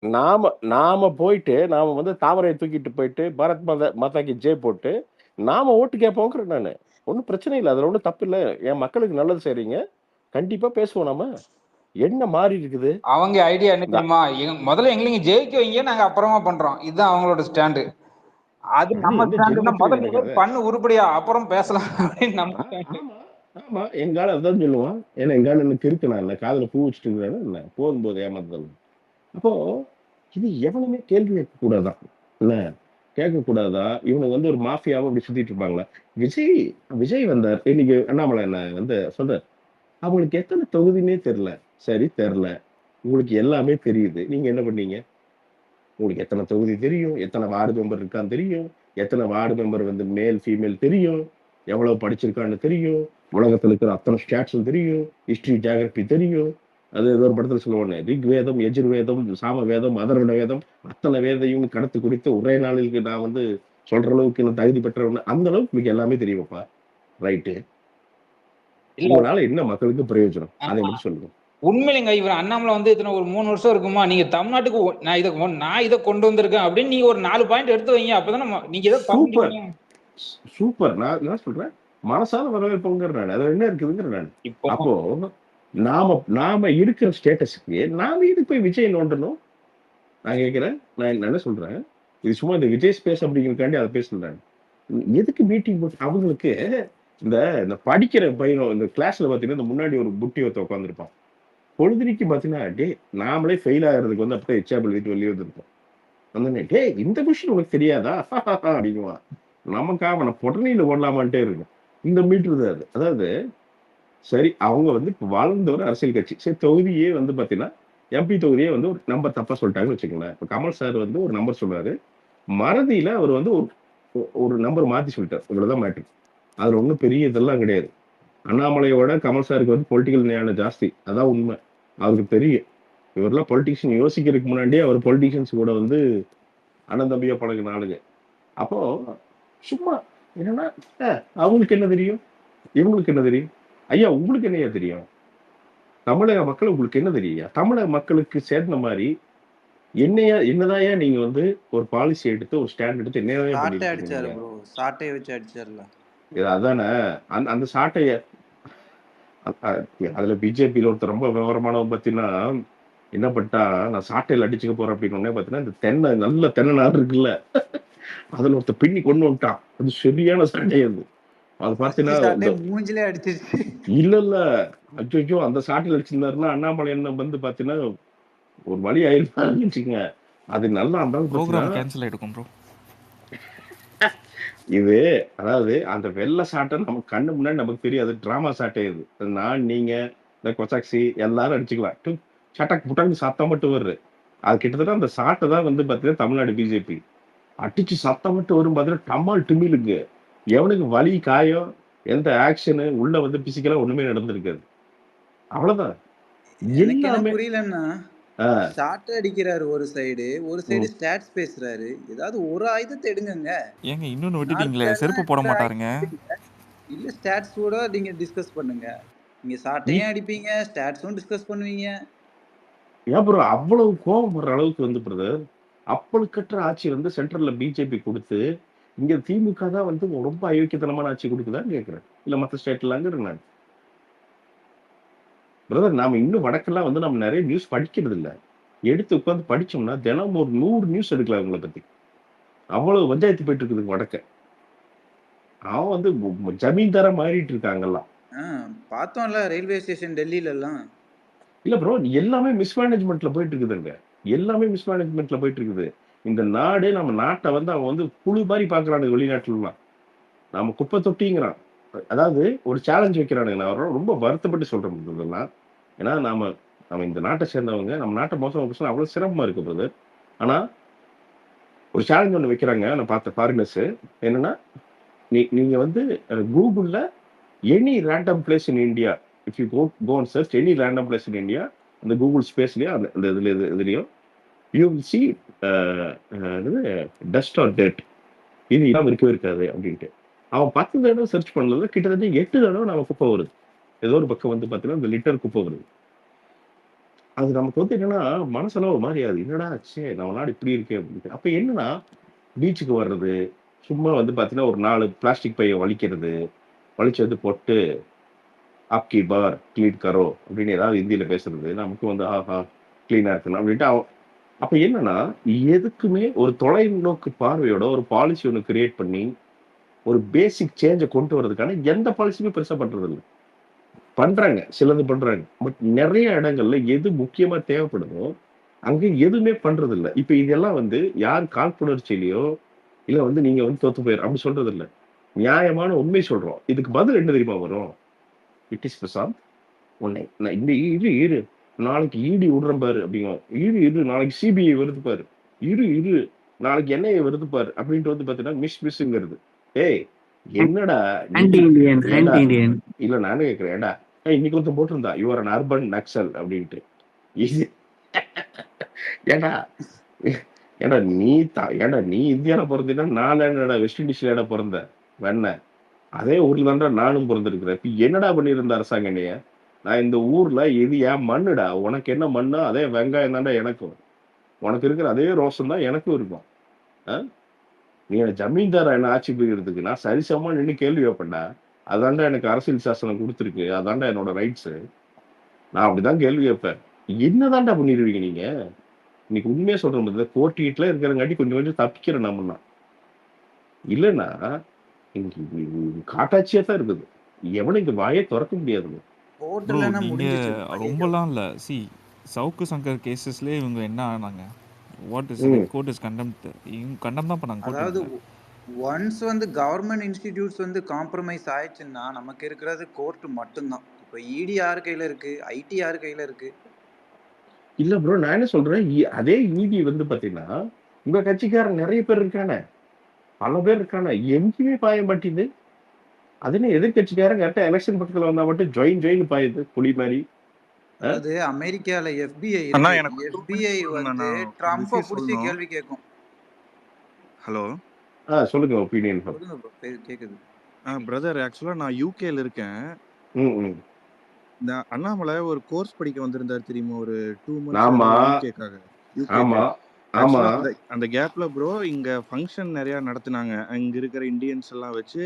நாம நாம போயிட்டு, நாம வந்து தாமரைய தூக்கிட்டு போயிட்டு, பாரத் மாதா கி ஜெய் போட்டு, நாம ஓட்டு கேட்போங்கிறேன் நானு. ஒண்ணும் பிரச்சனை இல்ல. அதுல ஒண்ணும் தப்பு இல்ல. என் மக்களுக்கு நல்லது செய்றீங்க. கண்டிப்பா பேசுவோம் நாம. என்ன மாறி இருக்குது? அவங்க ஐடியா என்ன இந்த தெரியுமா? முதல்ல எங்களை நீங்க ஜெயிக்க வைங்க, நாங்க அப்புறமா பண்றோம். இதுதான் அவங்களோட ஸ்டாண்டு. அது அது நம்ம எந்த ஸ்டாண்டுன்னா, ஜென்மத்திலயும் முதல்ல நடக்காது. பண்ணு உருப்படியா, அப்புறம் பேசலாம் அப்படின்னு நம்ம ஸ்டாண்டு. ஆமா, ஆமா. எங்க ஆளு அதான் சொல்லுவான். ஏன்னா எங்க ஆளு என்ன கிறுக்கனா என்ன? காதுல பூ வச்சுட்டு இருக்கிறானா என்ன? போகும்போது ஏமாத்துதல். அப்போ இது எவனுமே கேள்வி கேட்கக் கூடாதாம். என்ன? கேட்கக் கூடாதா? இவனுங்க வந்து ஒரு மாஃபியாவா அப்படி சுத்திட்டு இருப்பாங்களா? விஜய் விஜய் வந்தார். இன்னைக்கு அண்ணாமலை என்ன வந்து சொல்றாரு. அவங்களுக்கு எத்தன தொகுதின்னே தெரியல. சரி தெரியல. உங்களுக்கு எல்லாமே தெரியுது. நீங்க என்ன பண்ணீங்க? உங்களுக்கு எத்தன தொகுதி தெரியும்? எத்தன வார்டு மெம்பர் இருக்கான்னு தெரியும். எத்தன வார்டு மெம்பர் வந்து மேல், ஃபீமேல் தெரியும். எவ்வளவு படிச்சிருக்கான்னு தெரியும். உலகத்துல இருக்கிற அத்தன ஸ்டேட்ஸும் தெரியும். ஹிஸ்டரி, ஜியோகிராபி தெரியும். அது ஏதோ ஒரு படத்துல சொல்லுவானே, ரிக்வேதம், எஜுர்வேதம், சாமவேதம், அதர்வண வேதம் அத்தன வேதையும் கடத்து குடித்து ஒரே நாளில் நான் வந்து சொல்ற அளவுக்கு நான் தகுதி பெற்றவன். அந்த அளவுக்கு உங்களுக்கு எல்லாமே தெரியுமாப்பா. ரைட்டு. இல்ல, உங்களால என்ன மக்களுக்கு பிரயோஜனம்? அதை மட்டும் சொல்லுங்க. உண்மையிலேங்க இவர் அண்ணாமலை வந்து இத்தனை ஒரு 3 வருஷம் இருக்குமா, நீங்க தமிழ்நாட்டுக்கு நான் இதை கொண்டு வந்திருக்கேன் அப்படின்னு நீங்க ஒரு 4 பாயிண்ட் எடுத்து வைங்க. அப்பதான் நீங்க ஏதோ சூப்பர். பண்ணிட்டீங்க. சூப்பர். நான் என்ன சொல்றேன்? மனசார வரவேற்போங்கிறேன் நானு. அதுல என்ன இருக்குதுங்கிறேன் நானு. இப்போ அப்போ நாம நாம இருக்கிற ஸ்டேட்டஸ்க்கு நாம எதுக்கு போய் விஜய் நோண்டணும்? நான் கேட்கிறேன். நான் என்ன சொல்றேன்? இது சும்மா இந்த விஜய் ஸ்பேஸ் அப்படிங்கிறதுக்காண்டி அத பேசல நானு. எதுக்கு மீட்டிங் போட்டு அவங்களுக்கு இந்த இந்த படிக்கிற பையன் இந்த கிளாஸ்ல பார்த்தீங்கன்னா, இந்த முன்னாடி ஒரு புட்டி ஒருத்தன் உட்கார்ந்திருப்பான். பொழுதனைக்கு பார்த்தீங்கன்னா, டேய் நாமளே ஃபெயில் ஆகுறதுக்கு வந்து அப்படியே எச்சாபிள் விட்டு வெளிய வந்திருப்போம். வந்தோனே, "டேய் இந்த கொஸ்டின் உனக்கு தெரியாதா?" அப்படிங்குவான். நமக்கா அவன பொடனியில போடலாமான்ட்டே இருக்கும். இந்த மீட்டர் தான் அது. அதாவது சரி அவங்க வந்து இப்ப வாழ்ந்த ஒரு அரசியல் கட்சி. சரி தொகுதியே வந்து பார்த்தீங்கன்னா, எம்பி தொகுதியே வந்து ஒரு நம்பர் தப்பா சொல்லிட்டாங்கன்னு வச்சுக்கங்களேன். இப்ப கமல் சார் வந்து ஒரு நம்பர் சொன்னாரு. மறதியில அவர் வந்து ஒரு நம்பர் மாத்தி சொல்லிட்டார். இவ்வளவுதான் மேட்டர். அதுல ஒண்ணும் பெரிய இதெல்லாம் கிடையாது. அண்ணாமலையோட கமல் சாருக்கு வந்து பொலிட்டிக்கல் ஞானம் ஜாஸ்தி. அதான் உண்மை. அவருக்கு தெரியும். இவரெல்லாம் பொலிட்டிஷியன் யோசிக்கிறதுக்கு முன்னாடியே அவர் பொலிட்டிஷியன்ஸ் கூட வந்து அண்ணன் தம்பியா பழகுன ஆளுங்க. அப்போ சும்மா என்னன்னா, அவங்களுக்கு என்ன தெரியும்? இவங்களுக்கு என்ன தெரியும்? ஐயா உங்களுக்கு என்னய்யா தெரியும்? தமிழக மக்கள் உங்களுக்கு என்ன தெரியும்யா? தமிழக மக்களுக்கு சேர்ந்த மாரி என்னதாய்யா நீங்க வந்து ஒரு பாலிசி எடுத்து, ஒரு ஸ்டாண்ட் எடுத்து என்னதாய்யா சாட்டை பண்ணியிருக்கீங்க அடிச்சாரு நீங்க? ப்ரோ. சாட்டையை வச்சு அடிச்சாருல. இது அதானே. அந்த சாட்டைய அ அ அதுல பிஜேபியில ஒருத்தர் ரொம்ப விவரமானவன் பார்த்தீங்கன்னா, என்ன பண்ணிட்டான், நான் சாட்டையில அடிச்சுக்க போறேன் அப்படின்னோனே பார்த்தீங்கன்னா, இந்த தென்னை நல்ல தென்னை நார் இருக்குல்ல, அதுல ஒருத்தன் பின்னி கொண்டு வந்துட்டான். அது சரியான சாட்டை அது. அது ஃபர்ஸ்ட் பார்த்தீங்கன்னா, இந்த சாட்டை மூஞ்சிலே அடிச்சிருச்சு. இல்ல, இல்ல. அச்சச்சோ! அந்த சாட்டையில அடிச்சிருந்தாருன்னா, அண்ணாமலை என்ன வந்து பார்த்தீங்கன்னா, ஒரு வழி ஆயிருப்பாருன்னு வச்சுக்கங்க. அது நல்லா அந்த ஆள் பார்த்தீங்கன்னா, ப்ரோக்ராம் கேன்சல் ஆயிடுக்கும் ப்ரோ. இது அதாவது அந்த வெள்ள சாட்டை நம்ம கண்ணு முன்னாடி நமக்கு தெரியும். அது டிராமா சாட்டை அது. நான், நீங்க, இந்த கொச்சாக்சி எல்லாரும் அடிச்சுக்கலாம். சட்டக் புட்டக்ன்னு சத்தம் மட்டும் வருது. அது கிட்டத்தட்ட அந்த சாட்டை தான் வந்து பார்த்தீங்கன்னா, தமிழ்நாடு பிஜேபி. அடிச்சு சத்தம் மட்டும் வரும் பார்த்தீங்கன்னா, டமால் டிமிலுங்க. எவனுக்கு வலி, காயம், எந்த ஆக்ஷனு உள்ள வந்து பிசிக்கலா ஒண்ணுமே நடந்திருக்காது. அவ்வளவுதான். எனக்கு என்ன எல்லாமே புரியலன்னா, ஆ. சாட்டை அடிக்கிறாரு ஒரு சைடு ம். ஸ்டாட்ஸ் பேசுறாரு. ஏதாவது ஒரு ஆயுதத்தை எடுங்கங்க. ஏங்க இன்னொன்னு விட்டுட்டீங்களே, நார்த் செருப்பு போட எந்த மாட்டாருங்க. ஆயுதம் எடுங்க. இல்ல ஸ்டாட்ஸ் கூட நீங்க டிஸ்கஸ் பண்ணுங்க. நீங்க இ சாட்டையும் அடிப்பீங்க, ஸ்டாட்ஸும் டிஸ்கஸ் பண்ணுவீங்க. ஏன் ப்ரோ அவ்வளவு கோவம் வர்ற அளவுக்கு வந்து பிரதர், அப்பழுக்கற்ற ஆட்சி வந்து சென்ட்ரல்ல பிஜேபி குடுத்து, இங்க திமுக தான் வந்து ரொம்ப அயோக்கியத்தனமான ஆட்சி குடுக்குதான்னு கேட்கிறேன். இல்ல மத்த ஸ்டேட்லாங்கிறேன் நான். பிரதர் நாம இன்னும் வடக்கெல்லாம் வந்து நம்ம நெறைய நியூஸ் படிக்கிறது இல்ல. எடுத்து உட்கார்ந்து படிச்சோம்னா, தினமும் ஒரு 100 நியூஸ் எடுக்கலாம் இவங்கள பத்தி. அவ்வளவு பஞ்சாயத்து போயிட்டு இருக்குது வடக்க. அவன் வந்து ஜமீன்தாரா மாறிட்டு இருக்காங்கல்லாம். ஆ, பார்த்தோம்ல ரயில்வே ஸ்டேஷன் டெல்லிலலாம். இல்ல ப்ரோ எல்லாமே மிஸ்மேனேஜ்மென்ட்ல போயிட்டு இருக்குதுங்க. எல்லாமே மிஸ்மேனேஜ்மென்ட்ல போயிட்டு இருக்குது. இந்த நாடு நம்ம நாட்ட வந்து அவன் வந்து புழு மாரி பார்க்குறானுங்க வெளிநாட்டுலலாம். நாம குப்பை தொட்டிங்கிறான். அதாவது ஒரு சேலஞ்ச் வைக்கிறானுங்க. நான் ரொம்ப வருத்தப்பட்டு சொல்றேன் brother இதெல்லாம். ஏன்னா நாம நம்ம இந்த நாட்ட சேர்ந்தவங்க, நம்ம நாட்ட மோசமா பேசினா அவ்வளவு சிரமமா இருக்கு பிரதர். ஆனா ஒரு சேலஞ்ச் ஒண்ணு வைக்கிறாங்க. நான் பார்த்த ஃபாரினர்ஸ். என்னன்னா, நீங்க வந்து Googleல any random place in India if you go and search any random place in India அந்த கூகுள் ஸ்பேஸ்லயோ அந்த அந்த இதுலயோ you will see dust or dead இது இல்லாம இருக்கவே இருக்காது அப்படின்ட்டு அவன் 10 தடவை சர்ச் பண்ணல கிட்டத்தட்ட 8 தடவை நம்ம குப்பை வருது ஏதோ ஒரு பக்கம் வந்து பாத்தீங்கன்னா இந்த லிட்டர் குப்பை வருது அது நமக்கு வந்து என்னன்னா, மனசெல்லாம் ஒரு மாரி ஆகுது. என்னடா ச்சே! நம்ம நாடு இப்படி இருக்கே அப்படின்ட்டு. அப்ப என்னன்னா, பீச்சுக்கு வர்றது, சும்மா வந்து பார்த்தீங்கன்னா, ஒரு 4 பிளாஸ்டிக் பைய வலிக்கிறது. வலிச்சு வந்து போட்டு, "ஆப்கி பார் கிளீன் கரோ" அப்படின்னு ஏதாவது ஹிந்தியில பேசுறது. நமக்கு வந்து ஆஹா! கிளீனா இருக்கணும் அப்படின்ட்டு அப்ப என்னன்னா, எதுக்குமே ஒரு தொலைநோக்கு பார்வையோட ஒரு பாலிசி ஒண்ணு கிரியேட் பண்ணி, ஒரு பேசிக் சேஞ்ச கொண்டு வரதுக்கான எந்த பாலிசியுமே பெருசா பண்றதில்ல. பண்றாங்க. சிலது பண்றாங்க. பட் நெறைய இடங்கள்ல எது முக்கியமா தேவைப்படுதோ, அங்க எதுவுமே பண்றதில்ல. இப்ப இதெல்லாம் வந்து யார் காழ்ப்புணர்ச்சியிலயோ, இல்ல வந்து நீங்க வந்து தோத்து போயிரு அப்படி சொல்றதில்ல. நியாயமான உண்மை சொல்றோம். இதுக்கு பதில் என்ன தெரியுமா வரும்? "It is Prashant. உன்னை நான் இந்த இரு இரு. நாளைக்கு இடி விடுறேன் பாரு" அப்படிங்குவான். "இரு இரு நாளைக்கு சிபிஐ வருது பாரு. இரு இரு நாளைக்கு என்ஐஏ வருது பாரு" அப்படின்ட்டு வந்து பார்த்தீங்கன்னா, மிஸ்ஸுங்கிறது. ஏய் என்னடா நீ ஆன்டி இண்டியன் ஏன்டா ஆன்டி இண்டியன் இல்ல நானே கேட்கிறேன். ஏன்டா ஏய் இன்னைக்கு ஒருத்தன் போட்டிருந்தான். "You are an urban Naxal" அப்படின்ட்டு. இது ஏன்டா ஏன்டா ஏன்டா நீ இந்தியால பொறந்தீன்னா, நான் என்னடா வெஸ்ட் இண்டீஸ்லயாடா பொறந்தேன்? வெண்ண. அதே ஊர்ல தான்டா நானும் பொறந்திருக்கிறேன். இப்ப என்னடா பண்ணியிருந்த அரசாங்கம் என்னைய? நான் இந்த ஊர்ல இது என் மண்ணுடா. உனக்கு என்ன மண்ணோ, அதே வெங்காயம் தான்டா எனக்கும். உனக்கு இருக்கிற அதே ரோசம் தான் எனக்கும் இருக்கும். அ நீ என்ன ஜமீன்தாரா என்ன ஆட்சி புரியறதுக்கு? நான் சரிசமமா நின்னு கேள்வி கேட்பேன்டா. அதான்டா எனக்கு அரசியல் சாசனம் குடுத்திருக்கு. அதான்டா என்னோட ரைட்ஸு. நான் அப்படிதான் கேள்வி கேட்பேன். என்னதான்டா பண்ணிருவீங்க நீங்க? இன்னைக்கு உண்மையா சொல்றேன் பாத்தியா, கோர்ட்டுக்கிட்டலாம் இருக்கிறங்காட்டி கொஞ்சம் கொஞ்சம் தப்பிக்கிறேன் நம்மலாம். இல்லன்னா, இன்னைக்கு காட்டாட்சியா தான் இருக்குது. எவனும் இங்க வாயே தொறக்க முடியாதுங்க. கோர்ட் ப்ரோ இல்லைன்னா நீங்க முடிஞ்சிச்சு. ஐயோ, ரொம்பலாம் இல்ல. சவுக்கு சங்கர் கேஸஸ்லயே இவங்க என்ன ஆனாங்க? வாட் இஸ் ம். Like court is contempt. இவங்க கண்டெம் தான் பண்ணாங்க கோர்ட் அதாவது இவங்கள. ஒன்ஸ் வந்து கவர்மெண்ட் இன்ஸ்டிடியூட்ஸ் வந்து காம்ப்ரமைஸ் ஆயிடுச்சுன்னா நமக்கு இருக்கிறது கோர்ட் மட்டும்தான். இப்போ இடி யார் கையில இருக்கு, ஐடி யார் கையில இருக்கு? இல்ல ப்ரோ. நான் என்ன சொல்றேன், அதே இடி வந்து பாத்தீங்கன்னா, உங்க கட்சிக்காரன் நெறைய பேர் இருக்கானே. பல பேர் இருக்கானே. எங்கேயுமே பாய மாட்டேங்குது. அது என்ன எதிர்க்கட்சிக்காரன் கரெக்ட்டா எலக்ஷன் பக்கத்துல வந்தா மட்டும் ஜொயின் ஜொயின்னு பாயுது. புலி மாரி. அ, அதாவது அமெரிக்கால FBI அண்ணா இருக்கு. எனக்கு ஒரு 2 FBI மினிட்ஸ் சொல்லுங்கண்ணா. வந்து நான் ஒரு ட்ரம்ப்பை விஷயம் பிடிச்சி சொல்லணும். கேள்வி கேட்கும். ஹலோ. சொல்லுங்க ஒப்பீனியன். சொல்லுங்க ப்ரோ, கேக்குது. பிரதர் ஆக்சுவலா நான் யூகேல இருக்கேன். ம், ம். இந்த அண்ணாமலை ஒரு கோர்ஸ் படிக்க வந்திருந்தார் தெரியுமா? ஒரு 2 மந்த்ஸ் ஏதோ ஆமா, யூகேக்காக. யூகேக்கு. ஆமா, ஆமா. ஆக்சுவலா அந்த அந்த கேப்ல ப்ரோ இங்க ஃபங்க்ஷன் நிறைய நடத்துனாங்க. அங்க இருக்கிற இந்தியன்ஸ் எல்லாம் வச்சு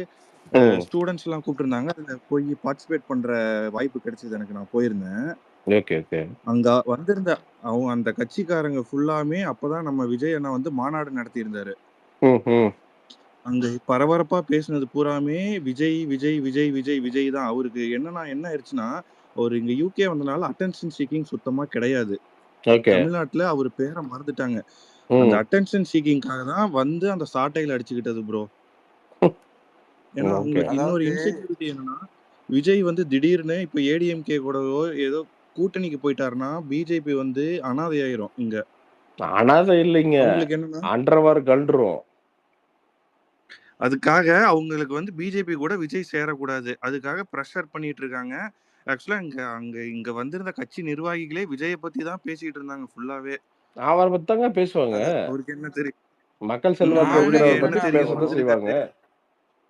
ம். ஸ்டூடெண்ட்ஸ் எல்லாம் கூப்பிட்டுருந்தாங்க. அதுல போய் பார்ட்டிசிபேட் பண்ற வாய்ப்பு கிடைச்சது எனக்கு. நான் போயிருந்தேன். Okay, okay. அங்க வந்திருந்த அவங்க அந்த கட்சிக்காரங்க ஃபுல்லாமே அப்பதான் நம்ம விஜய் அண்ணா வந்து மாநாடு நடத்தியிருந்தாரு. ம், ம். அங்க பரபரப்பா பேசுனது பூராமே விஜய் விஜய் விஜய் விஜய் விஜய் தான். அவருக்கு என்னன்னா என்ன ஆயிடுச்சுன்னா, அவரு இங்க யூகே வந்தனால அட்டென்ஷன் சீக்கிங் சுத்தமா கிடையாது. ஓகே. தமிழ்நாட்டுல அவரு பேர மறந்துட்டாங்க. அந்த ம். அட்டென்ஷன் சீக்கிங்காக தான் வந்து அந்த சாட்டையில அடிச்சுக்கிட்டது ப்ரோ. ஏன்னா ஓகே. அவங்களுக்கு இன்னொரு அதாவது இன்செக்யூரிட்டி என்னன்னா, விஜய் வந்து திடீர்னு இப்ப ஏடிஎம்கே கூடவோ ஏதோ கூட்டணிக்கு போயிட்டாருன்னா, பிஜேபி வந்து அனாதை ஆயிரும் இங்க. அனாதை இல்லைங்க. அவங்களுக்கு என்னன்னா, அண்டர்வார் கல்றும். அதுக்காக அவங்களுக்கு வந்து பிஜேபி கூட விஜய் சேரக்கூடாது. அதுக்காக பிரஷர் பண்ணிட்டு இருக்காங்க. ஆக்சுவலா இங்க வந்திருந்த கட்சி நிர்வாகிகளே விஜய பத்தி தான் பேசிட்டு இருந்தாங்க ஃபுல்லாவே. அவர பத்தி தாங்க பேசுவாங்க. அவருக்கு என்ன தெரியும்? மக்கள் செல்வாக்கு நான் என்ன அவருக்கு இருக்கிறவர என்ன பத்தி கேக்குறேன்னா ப்ரோ, தெரியும்? பேசத்தான் வந்திருக்க செய்வாங்க.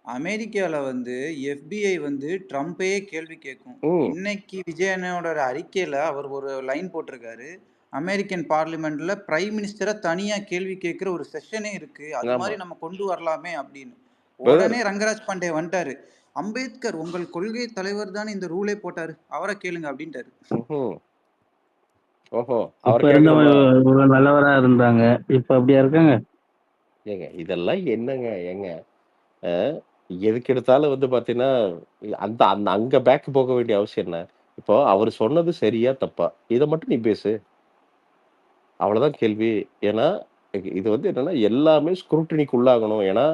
அமெரிக்கால வந்து FBI வந்து ட்ரம்ப்பையே கேள்வி கேட்கும். ம். இன்னைக்கு விஜயனோட அறிக்கையில அவர் ஒரு லைன் போட்டிருக்காரு. அமெரிக்கன் பார்லிமெண்ட்ல பிரைம் மினிஸ்டரை தனியா கேள்வி கேட்கிற ஒரு செஷனே இருக்கு. அது ஆமா. மாதிரி நம்ம கொண்டு வரலாமே அப்படின்னு. பிரதர் உடனே ரங்கராஜ் பாண்டே வந்துட்டாரு. அம்பேத்கர் உங்கள் கொள்கை தலைவர் தான் இந்த ரூலே போட்டாரு. அவரை கேளுங்க அப்படின்ட்டாரு. ம்ஹ்ம். ஓஹோ! அவர அப்ப இருந்தவங்க கேட்கணுமா? இவ்வளவு நல்லவரா இருந்தாங்க, இப்ப அப்படியா இருக்காங்க? ஏங்க இதெல்லாம் என்னங்க? ஏங்க அ எதுக்கு எடுத்தாலும் வந்து பார்த்தீங்கன்னா, அந்த அந்த அங்க பேக் போக வேண்டிய அவசியம் என்ன? இப்போ அவரு சொன்னது சரியா? தப்பா? இத மட்டும் நீ பேசு. அவ்வளோதான் கேள்வி. ஏன்னா, இது வந்து என்னன்னா, எல்லாமே ஸ்க்ரூட்டினிக்கு உள்ளாகணும். ஏன்னா,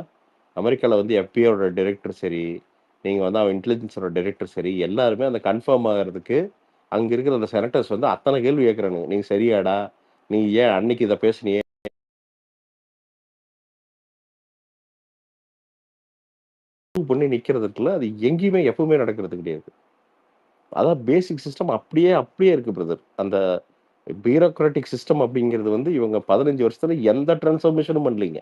அமெரிக்கால வந்து FBIயோட டைரக்டர் சரி, நீங்க வந்து அவன் இன்டெலிஜென்ஸோட டைரக்டர் சரி, எல்லாருமே அந்த கன்ஃபார்ம் ஆகுறதுக்கு, அங்க இருக்கிற அந்த செனட்டர்ஸ் வந்து அத்தன கேள்வி கேட்குறானுங்க. "நீ சரியாடா? நீ ஏன் அன்னைக்கு இத பேசுனியே?" பண்ணி நிக்கிறது இருக்குல்ல, அது எங்கேயுமே எப்பவுமே நடக்கிறது கிடையாது. அதான் பேசிக் சிஸ்டம் அப்படியே அப்படியே இருக்கு பிரதர். அந்த பியூரோக்ராட்டிக் சிஸ்டம் அப்படிங்கிறது வந்து இவங்க 15 வருஷத்துல எந்த டிரான்ஸ்ஃபார்மேஷனும் பண்ணலீங்க.